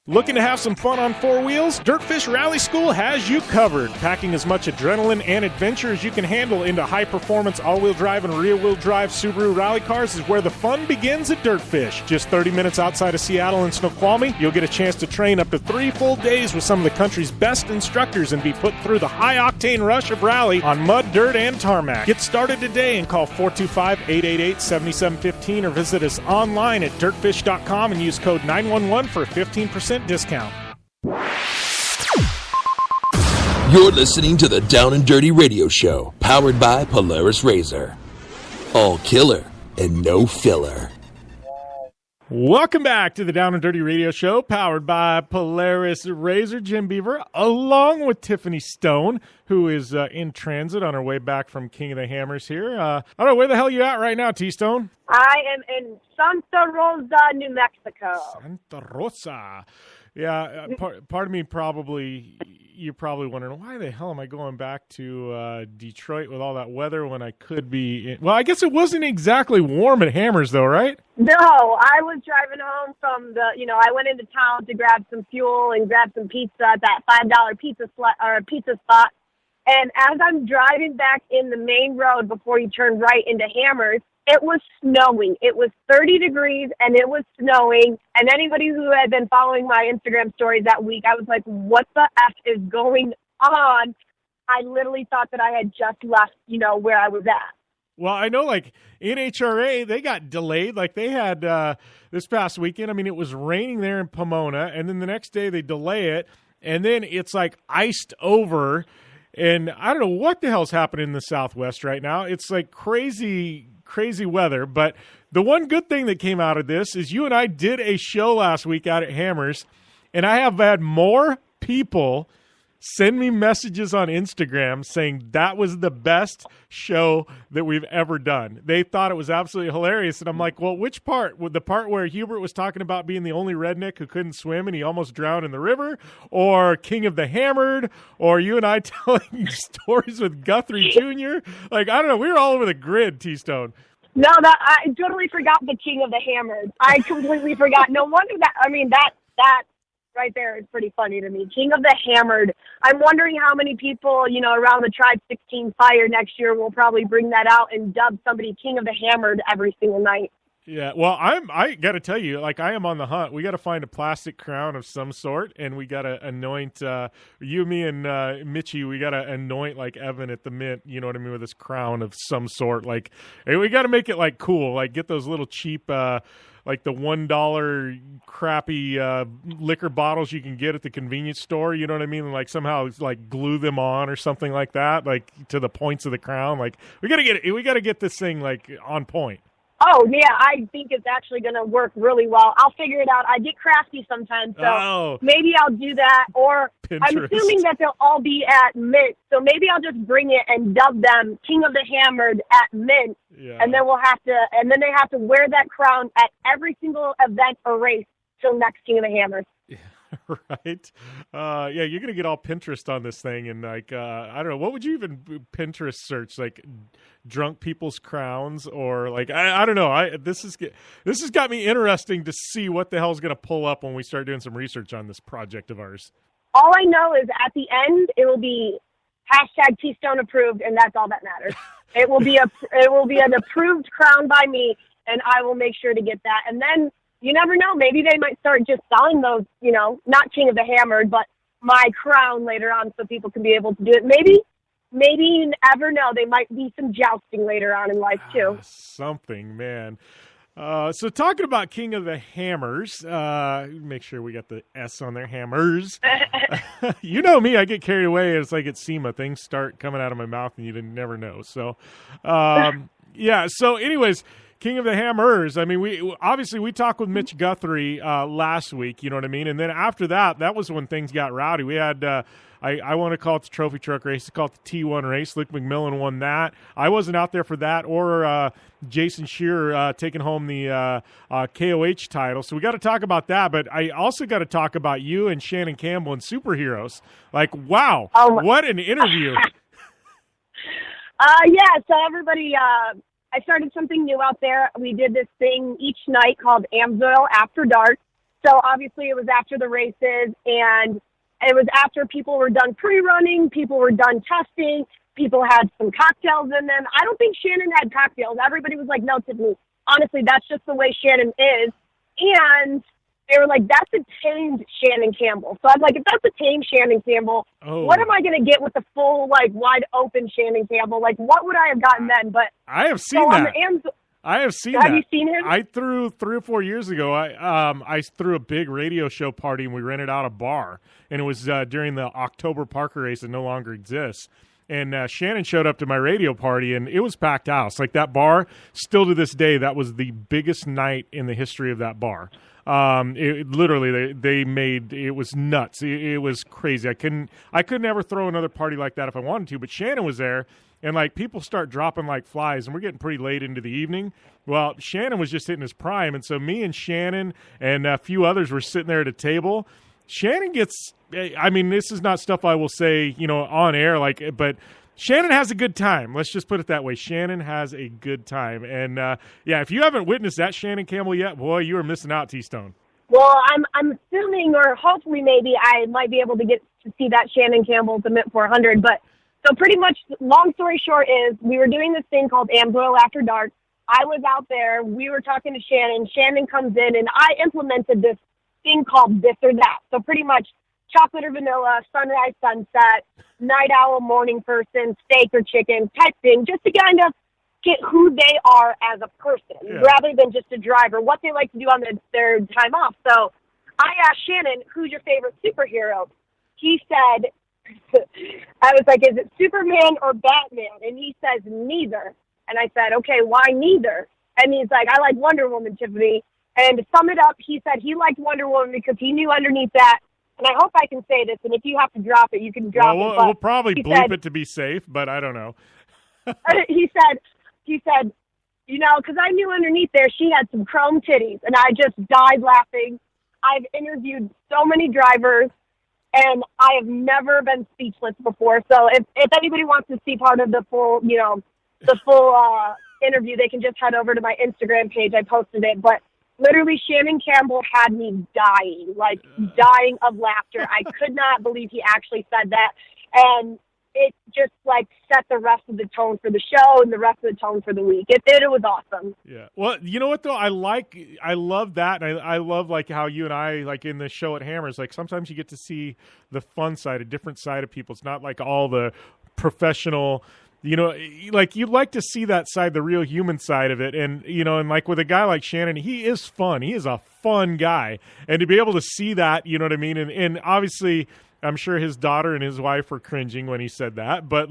Looking to have some fun on four wheels? Dirtfish Rally School has you covered. Packing as much adrenaline and adventure as you can handle into high-performance all-wheel drive and rear-wheel drive Subaru rally cars is where the fun begins at Dirtfish. Just 30 minutes outside of Seattle in Snoqualmie, you'll get a chance to train up to 3 full days with some of the country's best instructors and be put through the high-octane rush of rally on mud, dirt, and tarmac. Get started today and call 425-888-7715 or visit us online at dirtfish.com and use code 911 for a 15% discount. You're listening to the Down and Dirty Radio Show, powered by Polaris Razor. All killer and no filler. Welcome back to the Down and Dirty Radio Show, powered by Polaris Razor. Jim Beaver, along with Tiffany Stone, who is in transit on her way back from King of the Hammers here. I don't know, where the hell are you at right now, T-Stone? I am in Santa Rosa, New Mexico. Santa Rosa. Yeah, part of me you're probably wondering, why the hell am I going back to Detroit with all that weather when I could be well, I guess it wasn't exactly warm at Hammers, though, right? No, I was driving home from I went into town to grab some fuel and grab some pizza at that $5 pizza spot. And as I'm driving back in the main road before you turn right into Hammers, it was snowing. It was 30 degrees, and it was snowing. And anybody who had been following my Instagram stories that week, I was like, what the F is going on? I literally thought that I had just left, where I was at. Well, I know, like, NHRA, they got delayed. Like, they had this past weekend. I mean, it was raining there in Pomona, and then the next day they delay it, and then it's, like, iced over. And I don't know what the hell's happening in the Southwest right now. It's, like, crazy weather. But the one good thing that came out of this is you and I did a show last week out at Hammers, and I have had more people send me messages on Instagram saying that was the best show that we've ever done. They thought it was absolutely hilarious. And I'm like, well, which part? The part where Hubert was talking about being the only redneck who couldn't swim and he almost drowned in the river? Or King of the Hammered? Or you and I telling stories with Guthrie Jr.? Like, I don't know. We were all over the grid, T-Stone. No, I totally forgot the King of the Hammered. I completely forgot. No wonder that right there is pretty funny to me. King of the Hammered. I'm wondering how many people, around the Tribe 16 fire next year will probably bring that out and dub somebody King of the Hammered every single night. Yeah, well, I got to tell you, like, I am on the hunt. We got to find a plastic crown of some sort, and we got to anoint, you, me, and Mitchie, we got to anoint, like, Evan at the Mint, you know what I mean, with this crown of some sort. Like, hey, we got to make it, like, cool. Like, get those little cheap, like the $1 crappy liquor bottles you can get at the convenience store, you know what I mean? And like somehow like glue them on or something like that, like to the points of the crown. Like we gotta get this thing like on point. Oh, yeah, I think it's actually going to work really well. I'll figure it out. I get crafty sometimes, so maybe I'll do that. Or Pinterest. I'm assuming that they'll all be at Mint, so maybe I'll just bring it and dub them King of the Hammered at Mint, and then they have to wear that crown at every single event or race till next King of the Hammers. Right. Yeah, you're going to get all Pinterest on this thing. And like, I don't know, what would you even Pinterest search? Like drunk people's crowns or like, I don't know. This has got me interesting to see what the hell is going to pull up when we start doing some research on this project of ours. All I know is at the end, it will be hashtag T-Stone approved. And that's all that matters. It will be an approved crown by me, and I will make sure to get that. And then, you never know. Maybe they might start just selling those, not King of the Hammered, but my crown later on so people can be able to do it. Maybe you never know. There might be some jousting later on in life, too. Something, man. So talking about King of the Hammers, make sure we got the S on their Hammers. You know me, I get carried away. It's like at SEMA. Things start coming out of my mouth and you never know. So, yeah. So anyways, King of the Hammers. I mean, we talked with Mitch Guthrie last week, you know what I mean? And then after that was when things got rowdy. We had, I want to call it the trophy truck race. I call it the T1 race. Luke McMillan won that. I wasn't out there for that, or Jason Scherer taking home the KOH title. So we got to talk about that. But I also got to talk about you and Shannon Campbell and Superheroes. Like, wow, what an interview. Yeah, so everybody... I started something new out there. We did this thing each night called AMSOIL After Dark, So obviously it was after the races, and it was after people were done pre-running, people were done testing, people had some cocktails in them. I don't think Shannon had cocktails. Everybody was like, no, Tiffany. Honestly, that's just the way Shannon is. And they were like, that's a tamed Shannon Campbell. So I'm like, if that's a tamed Shannon Campbell, what am I going to get with the full, like, wide open Shannon Campbell? Like, what would I have gotten then? But I have seen that. I have seen that. Have you seen him? I threw 3 or 4 years ago. I threw a big radio show party, and we rented out a bar, and it was during the October Parker race that no longer exists. And Shannon showed up to my radio party, and it was packed house. Like, that bar, still to this day, that was the biggest night in the history of that bar. Literally, they made, it was nuts. It was crazy. I couldn't ever throw another party like that if I wanted to, but Shannon was there, and like people start dropping like flies, and we're getting pretty late into the evening. Well, Shannon was just hitting his prime, and so me and Shannon and a few others were sitting there at a table. Shannon gets, I mean, this is not stuff I will say, on air, but Shannon has a good time. Let's just put it that way. Shannon has a good time. And, if you haven't witnessed that Shannon Campbell yet, boy, you are missing out, T-Stone. Well, I'm assuming, or hopefully maybe I might be able to get to see that Shannon Campbell to Mint 400. But so pretty much, long story short is we were doing this thing called AmSoil After Dark. I was out there. We were talking to Shannon. Shannon comes in, and I implemented this thing called This or That. So pretty much chocolate or vanilla, sunrise, sunset, night owl, morning person, steak or chicken type thing, just to kind of get who they are as a person rather than just a driver, what they like to do on their time off. So I asked Shannon, who's your favorite superhero? He said, I was like, is it Superman or Batman? And he says, neither. And I said, okay, why neither? And he's like, I like Wonder Woman, Tiffany. And to sum it up, he said he liked Wonder Woman because he knew underneath that, and I hope I can say this, and if you have to drop it, you can drop it. We'll probably bleep it to be safe, but I don't know. He said, because I knew underneath there she had some chrome titties, and I just died laughing. I've interviewed so many drivers, and I have never been speechless before. So if anybody wants to see part of the full, interview, they can just head over to my Instagram page. I posted it, but literally, Shannon Campbell had me dying of laughter. I could not believe he actually said that. And it just, set the rest of the tone for the show and the rest of the tone for the week. It was awesome. Yeah. Well, you know what, though? I love that. And I love, how you and I, in the show at Hammers, sometimes you get to see the fun side, a different side of people. It's not all the professional... you'd like to see that side, the real human side of it. And, with a guy like Shannon, he is fun. He is a fun guy. And to be able to see that, you know what I mean? And obviously, I'm sure his daughter and his wife were cringing when he said that. But,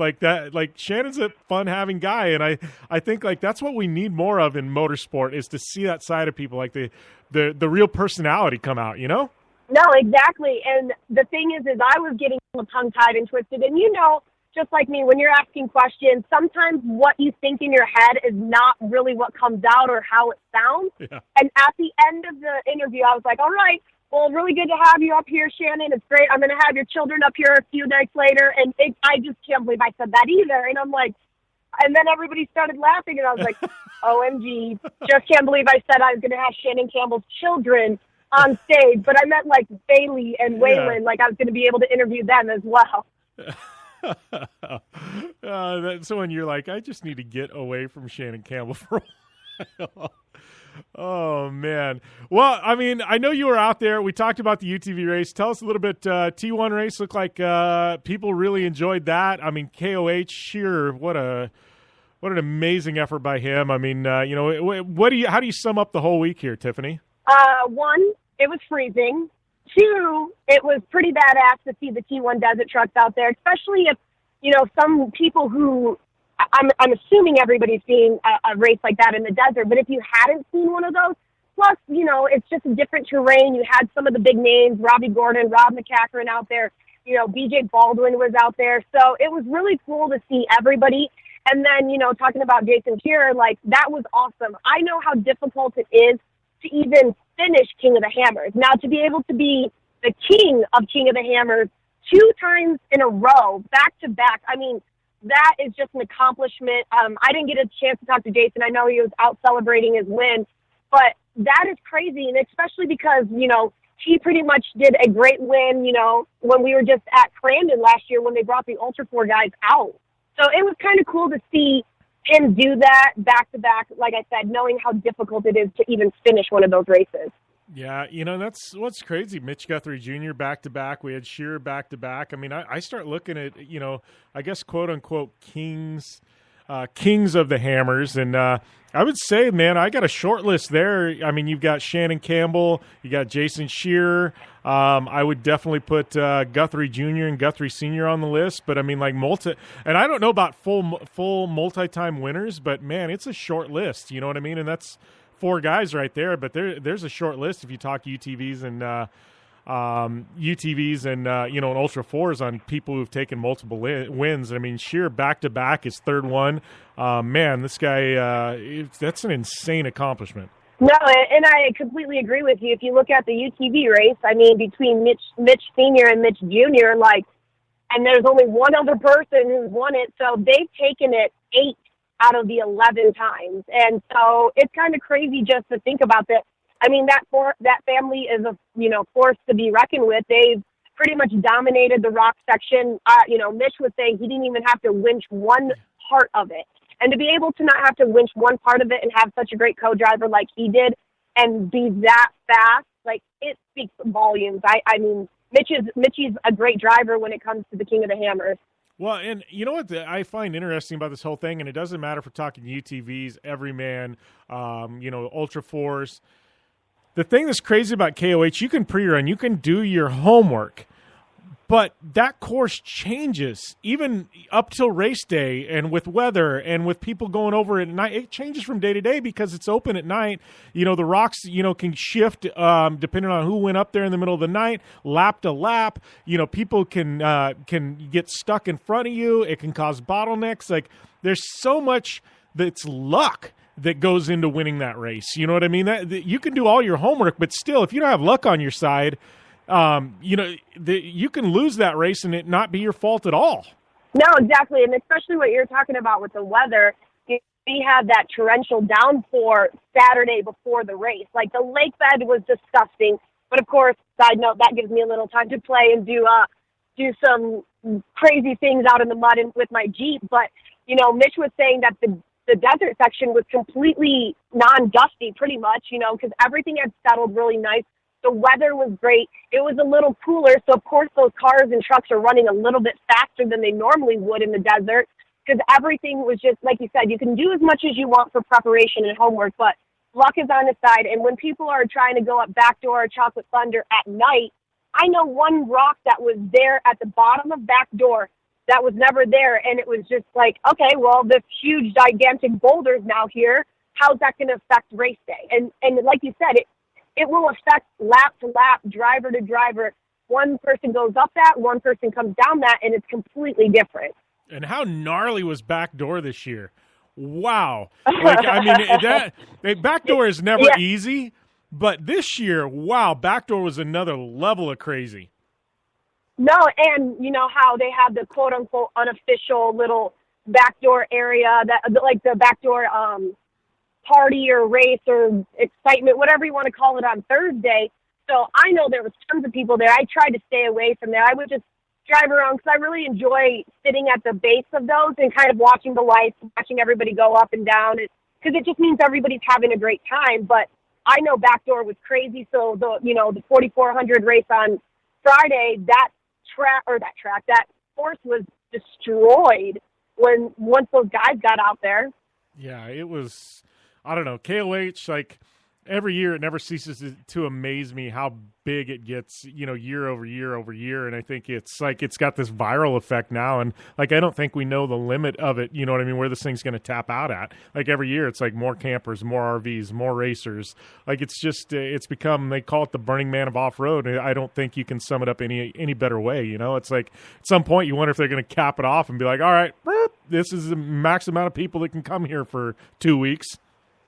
Shannon's a fun-having guy. And I think, that's what we need more of in motorsport is to see that side of people, the real personality come out, No, exactly. And the thing is I was getting tongue-tied and twisted. And, just like me, when you're asking questions, sometimes what you think in your head is not really what comes out or how it sounds. Yeah. And at the end of the interview, I was like, all right, well, really good to have you up here, Shannon. It's great. I'm going to have your children up here a few nights later. And I just can't believe I said that either. And I'm like, and then everybody started laughing, and I was like, OMG, just can't believe I said I was going to have Shannon Campbell's children on stage. But I meant Bailey and Waylon, I was going to be able to interview them as well. So when you're like, I just need to get away from Shannon Campbell for a while. Oh, man. Well, I mean, I know you were out there. We talked about the UTV race. Tell us a little bit. T1 race looked like people really enjoyed that. I mean, KOH, Scherer, what an amazing effort by him. I mean, how do you sum up the whole week here, Tiffany? One, it was freezing. Two, it was pretty badass to see the T1 desert trucks out there, especially if, some people who, I'm assuming everybody's seen a race like that in the desert, but if you hadn't seen one of those, plus, it's just a different terrain. You had some of the big names, Robbie Gordon, Rob McCachran out there, BJ Baldwin was out there. So it was really cool to see everybody. And then, talking about Jason Scherer, that was awesome. I know how difficult it is to even finish King of the Hammers. Now, to be able to be the king of King of the Hammers 2 times in a row, back to back, I mean, that is just an accomplishment. I didn't get a chance to talk to Jason. I know he was out celebrating his win, but that is crazy, and especially because, he pretty much did a great win, when we were just at Crandon last year when they brought the Ultra 4 guys out. So it was kind of cool to see him do that back-to-back, like I said, knowing how difficult it is to even finish one of those races. Yeah, that's what's crazy. Mitch Guthrie Jr. back-to-back. We had Scherer back-to-back. I mean, I start looking at, I guess, quote-unquote, kings of the hammers. And I would say, man, I got a short list there. I mean, you've got Shannon Campbell. You got Jason Scherer. I would definitely put Guthrie Jr. and Guthrie Sr. on the list. But, I mean, like and I don't know about full multi-time winners, but, man, it's a short list. You know what I mean? And that's 4 guys right there. But there's a short list if you talk UTVs and and Ultra 4s on people who've taken multiple wins. I mean, Scherer back-to-back is third one. Man, this guy, that's an insane accomplishment. No, and I completely agree with you. If you look at the UTV race, I mean, between Mitch Sr. and Mitch Jr., and there's only one other person who's won it, so they've taken it 8 out of the 11 times. And so it's kind of crazy just to think about that. I mean, that family is a force to be reckoned with. They've pretty much dominated the rock section. Mitch was saying he didn't even have to winch one part of it, and to be able to not have to winch one part of it and have such a great co-driver like he did, and be that fast, like, it speaks volumes. I mean, Mitchie's a great driver when it comes to the King of the Hammers. Well, and you know what I find interesting about this whole thing, and it doesn't matter if we're talking UTVs, Everyman, Ultra 4s. The thing that's crazy about KOH, you can pre-run, you can do your homework, but that course changes even up till race day, and with weather and with people going over at night. It changes from day to day because it's open at night. The rocks, can shift depending on who went up there in the middle of the night, lap to lap. People can get stuck in front of you. It can cause bottlenecks. Like, there's so much that's luck that goes into winning that race. You know what I mean? You can do all your homework, but still, if you don't have luck on your side, you can lose that race and it not be your fault at all. No, exactly, and especially what you're talking about with the weather. We had that torrential downpour Saturday before the race. Like, the lake bed was disgusting, but of course, side note, that gives me a little time to play and do some crazy things out in the mud and with my Jeep. But Mitch was saying that the desert section was completely non-dusty, pretty much, because everything had settled really nice. The weather was great. It was a little cooler, so of course those cars and trucks are running a little bit faster than they normally would in the desert, because everything was just, like you said, you can do as much as you want for preparation and homework, but luck is on the side. And when people are trying to go up Backdoor or Chocolate Thunder at night, I know one rock that was there at the bottom of Backdoor that was never there, and it was just like, okay, well, this huge, gigantic boulder's now here. How's that going to affect race day? And like you said, it will affect lap to lap, driver to driver. One person goes up that, one person comes down that, and it's completely different. And how gnarly was Backdoor this year? Wow. I mean, Backdoor is never easy, but this year, wow, Backdoor was another level of crazy. No, and you know how they have the quote-unquote unofficial little backdoor area, that like the backdoor party or race or excitement, whatever you want to call it, on Thursday. So I know there was tons of people there. I tried to stay away from there. I would just drive around because I really enjoy sitting at the base of those and kind of watching the lights, watching everybody go up and down, because it just means everybody's having a great time. But I know Backdoor was crazy, so the 4,400 race on Friday, that course was destroyed once those guys got out there. Yeah, it was, I don't know, KOH, like, every year it never ceases to amaze me how big it gets, year over year over year. And I think it's like it's got this viral effect now. And, like, I don't think we know the limit of it, you know what I mean, where this thing's going to tap out at. Like, every year it's like more campers, more RVs, more racers. Like, it's just, it's become, they call it the Burning Man of off-road. I don't think you can sum it up any better way, It's like, at some point you wonder if they're going to cap it off and be like, all right, this is the max amount of people that can come here for 2 weeks.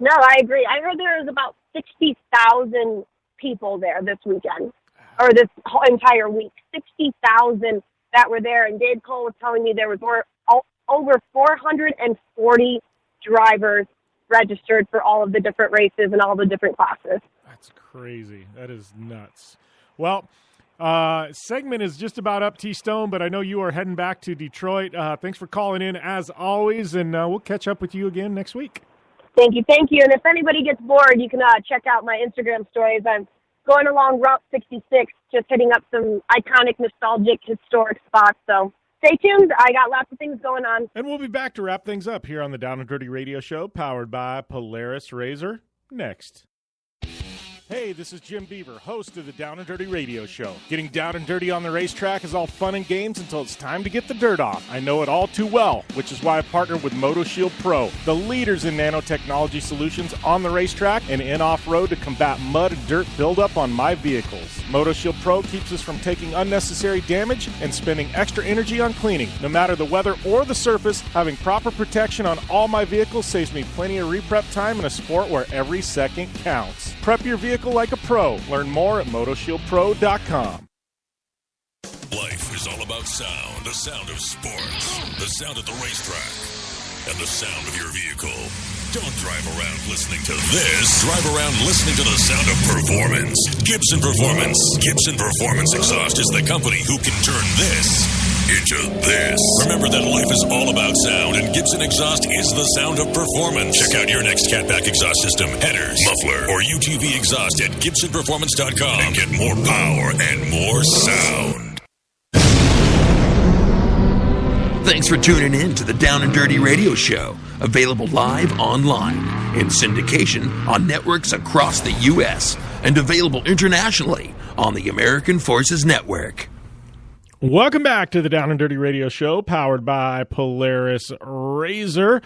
No, I agree. I heard there was about 60,000 people there this weekend, or this whole entire week. 60,000 that were there, and Dave Cole was telling me there was over 440 drivers registered for all of the different races and all the different classes. That's crazy. That is nuts. Well, segment is just about up, T Stone, but I know you are heading back to Detroit. Thanks for calling in as always, and we'll catch up with you again next week. Thank you. And if anybody gets bored, you can check out my Instagram stories. I'm going along Route 66, just hitting up some iconic, nostalgic, historic spots. So stay tuned. I got lots of things going on. And we'll be back to wrap things up here on the Down and Dirty Radio Show, powered by Polaris Razor, next. Hey, this is Jim Beaver, host of the Down and Dirty Radio Show. Getting down and dirty on the racetrack is all fun and games until it's time to get the dirt off. I know it all too well, which is why I partnered with MotoShield Pro, the leaders in nanotechnology solutions on the racetrack and in off-road to combat mud and dirt buildup on my vehicles. MotoShield Pro keeps us from taking unnecessary damage and spending extra energy on cleaning. No matter the weather or the surface, having proper protection on all my vehicles saves me plenty of reprep time in a sport where every second counts. Prep your vehicle like a pro. Learn more at MotoShieldPro.com. Life is all about sound. The sound of sports. The sound at the racetrack. And the sound of your vehicle. Don't drive around listening to this. Drive around listening to the sound of performance. Gibson Performance. Gibson Performance Exhaust is the company who can turn this into this. Remember that life is all about sound, and Gibson Exhaust is the sound of performance. Check out your next catback exhaust system, headers, muffler, or UTV exhaust at GibsonPerformance.com and get more power and more sound. Thanks for tuning in to the Down and Dirty Radio Show, available live online, in syndication on networks across the U.S., and available internationally on the American Forces Network. Welcome back to the Down and Dirty Radio Show, powered by Polaris Razor.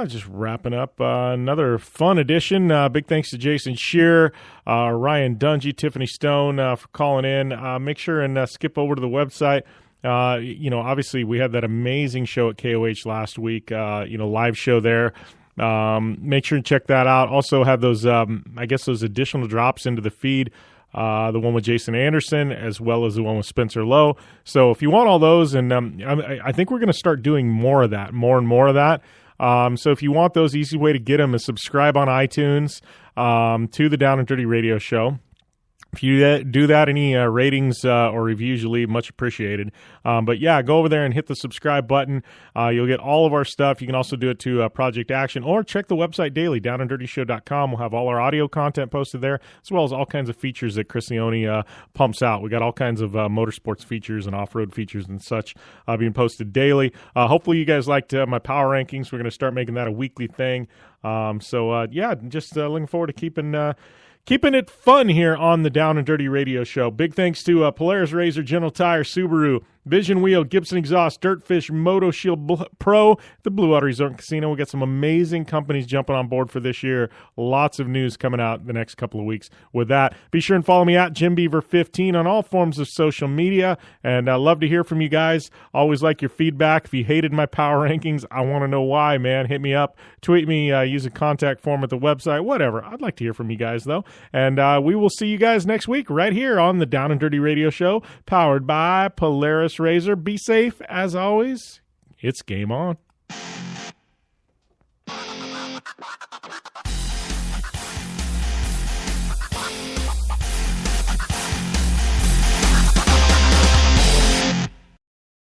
Just wrapping up another fun edition. Big thanks to Jason Scherer, Ryan Dungey, Tiffany Stone for calling in. Make sure and skip over to the website. Obviously we had that amazing show at KOH last week, live show there. Make sure and check that out. Also have those, those additional drops into the feed. The one with Jason Anderson, as well as the one with Spencer Lowe. So if you want all those, and I think we're going to start doing more of that, more and more of that. So if you want those, easy way to get them is subscribe on iTunes to the Down and Dirty Radio Show. If you do that, any ratings or reviews you leave, much appreciated. But yeah, go over there and hit the subscribe button. You'll get all of our stuff. You can also do it to Project Action, or check the website daily, downanddirtyshow.com. We'll have all our audio content posted there, as well as all kinds of features that Chris Leone pumps out. We got all kinds of motorsports features and off-road features and such being posted daily. Hopefully you guys liked my power rankings. We're going to start making that a weekly thing. Just looking forward to keeping it fun here on the Down and Dirty Radio Show. Big thanks to Polaris Razor, General Tire, Subaru, Vision Wheel, Gibson Exhaust, Dirtfish, MotoShield Pro, the Blue Water Resort and Casino. We got some amazing companies jumping on board for this year. Lots of news coming out the next couple of weeks with that. Be sure and follow me at Jim Beaver 15 on all forms of social media. And I love to hear from you guys. Always like your feedback. If you hated my power rankings, I want to know why, man. Hit me up. Tweet me. Use a contact form at the website. Whatever. I'd like to hear from you guys, though. And we will see you guys next week right here on the Down and Dirty Radio Show, powered by Polaris Razor. Be safe as always. It's game on.